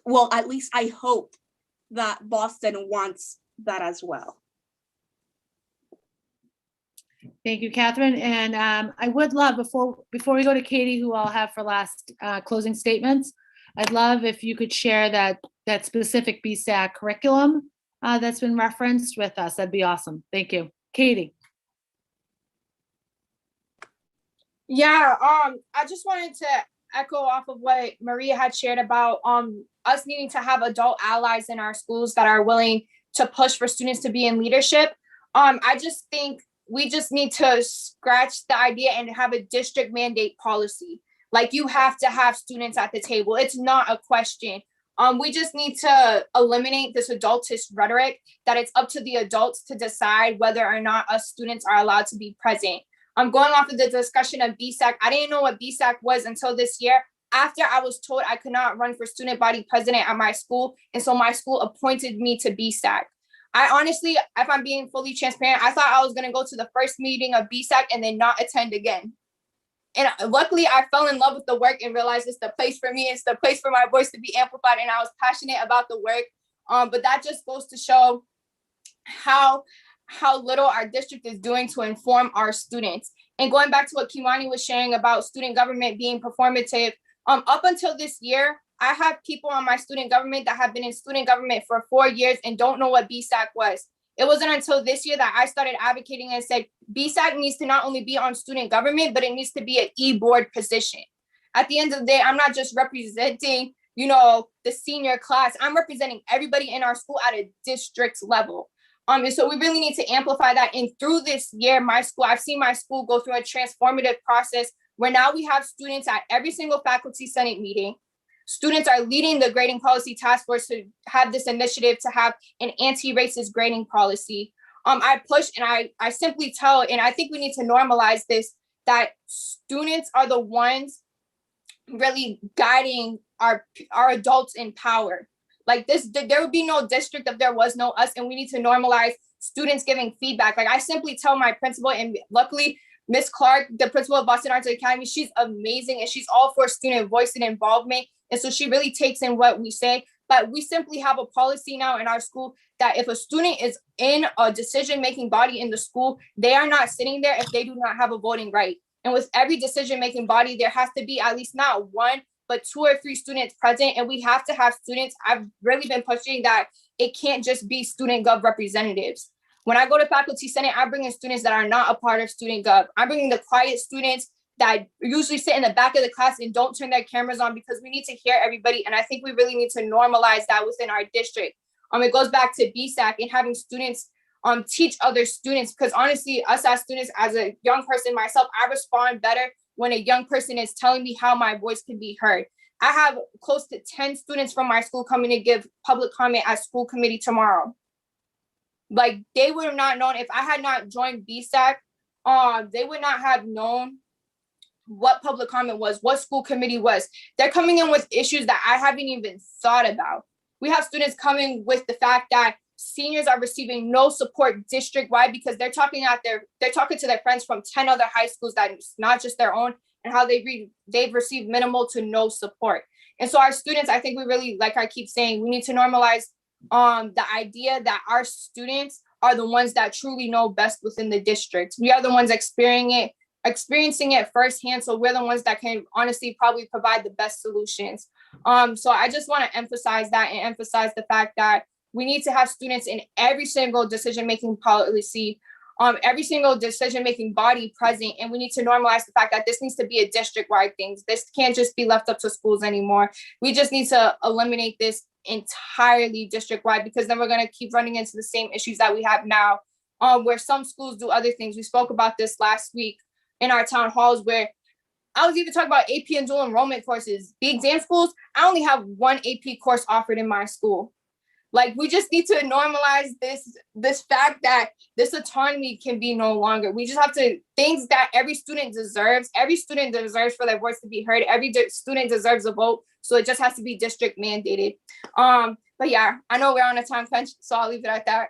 well, at least I hope that Boston wants that as well. Thank you, Catherine. And I would love, before we go to Katie, who I'll have for last closing statements, I'd love if you could share that specific BSAC curriculum that's been referenced with us. That'd be awesome. Thank you. Katie. Yeah, I just wanted to echo off of what Maria had shared about us needing to have adult allies in our schools that are willing to push for students to be in leadership. I just think we just need to scratch the idea and have a district mandate policy. Like, you have to have students at the table. It's not a question. We just need to eliminate this adultist rhetoric that it's up to the adults to decide whether or not us students are allowed to be present. I'm going off of the discussion of BSAC. I didn't know what BSAC was until this year, after I was told I could not run for student body president at my school. And so my school appointed me to BSAC. I honestly, if I'm being fully transparent, I thought I was going to go to the first meeting of BSAC and then not attend again. And luckily, I fell in love with the work and realized it's the place for me. It's the place for my voice to be amplified. And I was passionate about the work. But that just goes to show how little our district is doing to inform our students. And going back to what Kimani was sharing about student government being performative, up until this year, I have people on my student government that have been in student government for 4 years and don't know what BSAC was. It wasn't until this year that I started advocating and said, BSAC needs to not only be on student government, but it needs to be an e-board position. At the end of the day, I'm not just representing, the senior class. I'm representing everybody in our school at a district level. And so we really need to amplify that. And through this year, I've seen my school go through a transformative process where now we have students at every single faculty senate meeting. Students are leading the grading policy task force to have this initiative to have an anti-racist grading policy. I push and I simply tell, and I think we need to normalize this, that students are the ones really guiding our adults in power. Like this, there would be no district if there was no us, and we need to normalize students giving feedback. Like, I simply tell my principal, and luckily Miss Clark, the principal of Boston Arts Academy, she's amazing and she's all for student voice and involvement. And so she really takes in what we say. But we simply have a policy now in our school that if a student is in a decision-making body in the school, they are not sitting there if they do not have a voting right. And with every decision-making body, there has to be at least not one, but 2 or 3 students present. And we have to have students. I've really been pushing that it can't just be student gov representatives. When I go to faculty senate, I bring in students that are not a part of student gov. I'm bringing the quiet students that usually sit in the back of the class and don't turn their cameras on, because we need to hear everybody. And I think we really need to normalize that within our district. It goes back to BSAC and having students teach other students, because honestly, us as students, as a young person myself, I respond better when a young person is telling me how my voice can be heard. I have close to 10 students from my school coming to give public comment at school committee tomorrow. Like they would have not known if I had not joined BSAC. They would not have known what public comment was, what school committee was. They're coming in with issues that I haven't even thought about. We have students coming with the fact that seniors are receiving no support district-wide because they're talking to their friends from 10 other high schools that it's not just their own, and how they've received minimal to no support. And so our students, I think we really, like I keep saying, we need to normalize the idea that our students are the ones that truly know best within the district. We are the ones experiencing it firsthand. So we're the ones that can honestly probably provide the best solutions. So I just want to emphasize that and emphasize the fact that we need to have students in every single decision-making policy, every single decision-making body present. And we need to normalize the fact that this needs to be a district-wide thing. This can't just be left up to schools anymore. We just need to eliminate this entirely district-wide, because then we're going to keep running into the same issues that we have now, where some schools do other things. We spoke about this last week in our town halls, where I was even talking about AP and dual enrollment courses. The exam schools, I only have one AP course offered in my school. Like, we just need to normalize this fact that this autonomy can be no longer. We just have to, things that every student deserves for their voice to be heard. Every student deserves a vote. So it just has to be district mandated. But yeah, I know we're on a time crunch, so I'll leave it at that.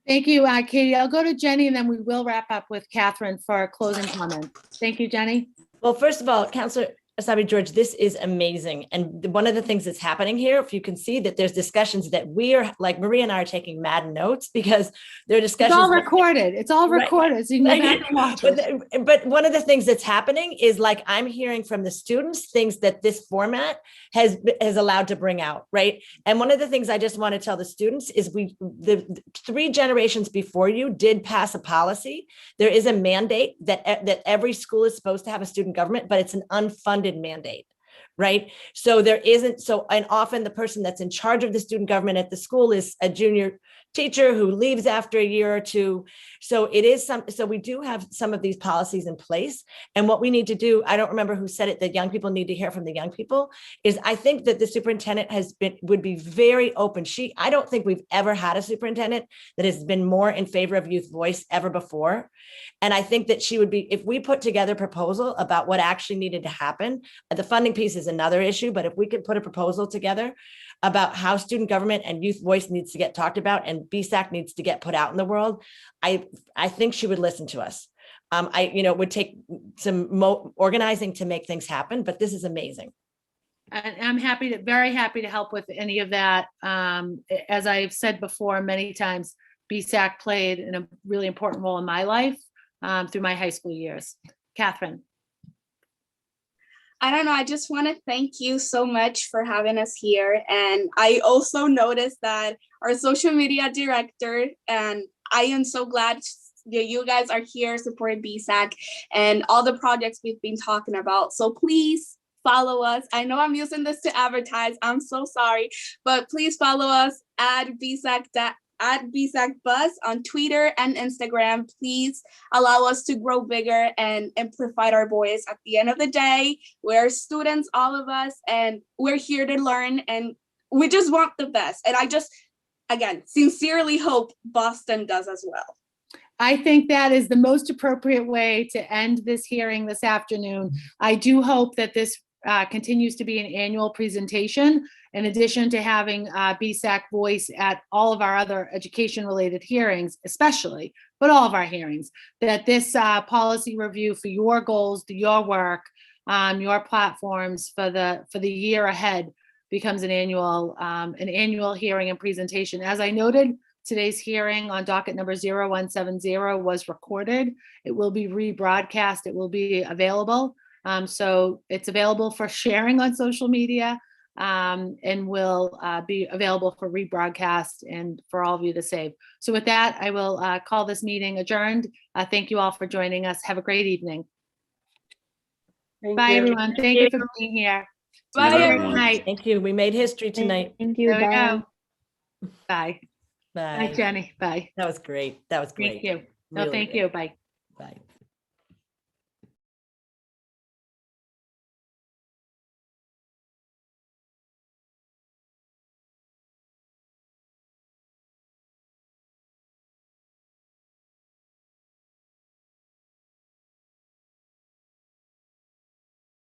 Thank you, Katie. I'll go to Jenny, and then we will wrap up with Catherine for closing comments. Thank you, Jenny. Well, first of all, Councillor Asabi George, this is amazing. And one of the things that's happening here, if you can see that there's discussions that we are, like Maria and I are taking mad notes, because there are discussions. It's all recorded. It's all recorded. So you can go back and watch it. But one of the things that's happening is, like, I'm hearing from the students things that this format has allowed to bring out, right? And one of the things I just want to tell the students is the 3 generations before you did pass a policy. There is a mandate that every school is supposed to have a student government, but it's an unfunded mandate, right? So there isn't, and often the person that's in charge of the student government at the school is a junior teacher who leaves after a year or two. So we do have some of these policies in place. And what we need to do, I don't remember who said it, that young people need to hear from the young people, is I think that the superintendent would be very open. I don't think we've ever had a superintendent that has been more in favor of youth voice ever before. And I think that she would be, if we put together a proposal about what actually needed to happen, the funding piece is another issue, but if we could put a proposal together about how student government and youth voice needs to get talked about and BSAC needs to get put out in the world, I think she would listen to us. It would take some organizing to make things happen, but this is amazing. And I'm very happy to help with any of that. As I've said before many times, BSAC played a really important role in my life through my high school years. Catherine. I don't know. I just want to thank you so much for having us here. And I also noticed that our social media director, and I am so glad that you guys are here supporting BSAC and all the projects we've been talking about. So please follow us. I know I'm using this to advertise. I'm so sorry, but please follow us at BSAC Buzz on Twitter and Instagram. Please allow us to grow bigger and amplify our voice. At the end of the day, we're students, all of us, and we're here to learn, and we just want the best. And I just, again, sincerely hope Boston does as well. I think that is the most appropriate way to end this hearing this afternoon. I do hope that this continues to be an annual presentation, in addition to having BSAC voice at all of our other education-related hearings, especially, but all of our hearings, that this policy review for your goals, your work, your platforms for the year ahead becomes an annual hearing and presentation. As I noted, today's hearing on docket number 0170 was recorded. It will be rebroadcast. It will be available. So it's available for sharing on social media and will be available for rebroadcast and for all of you to save. So with that, I will call this meeting adjourned. Thank you all for joining us. Have a great evening. Bye, everyone. Thank you for being here. Bye, everyone. Night. Thank you. We made history tonight. Thank you. There we Bye. go. Bye. Bye. Bye, Jenny. Bye. That was great. That was great. Thank you. No, Really thank great. you. Bye. Bye.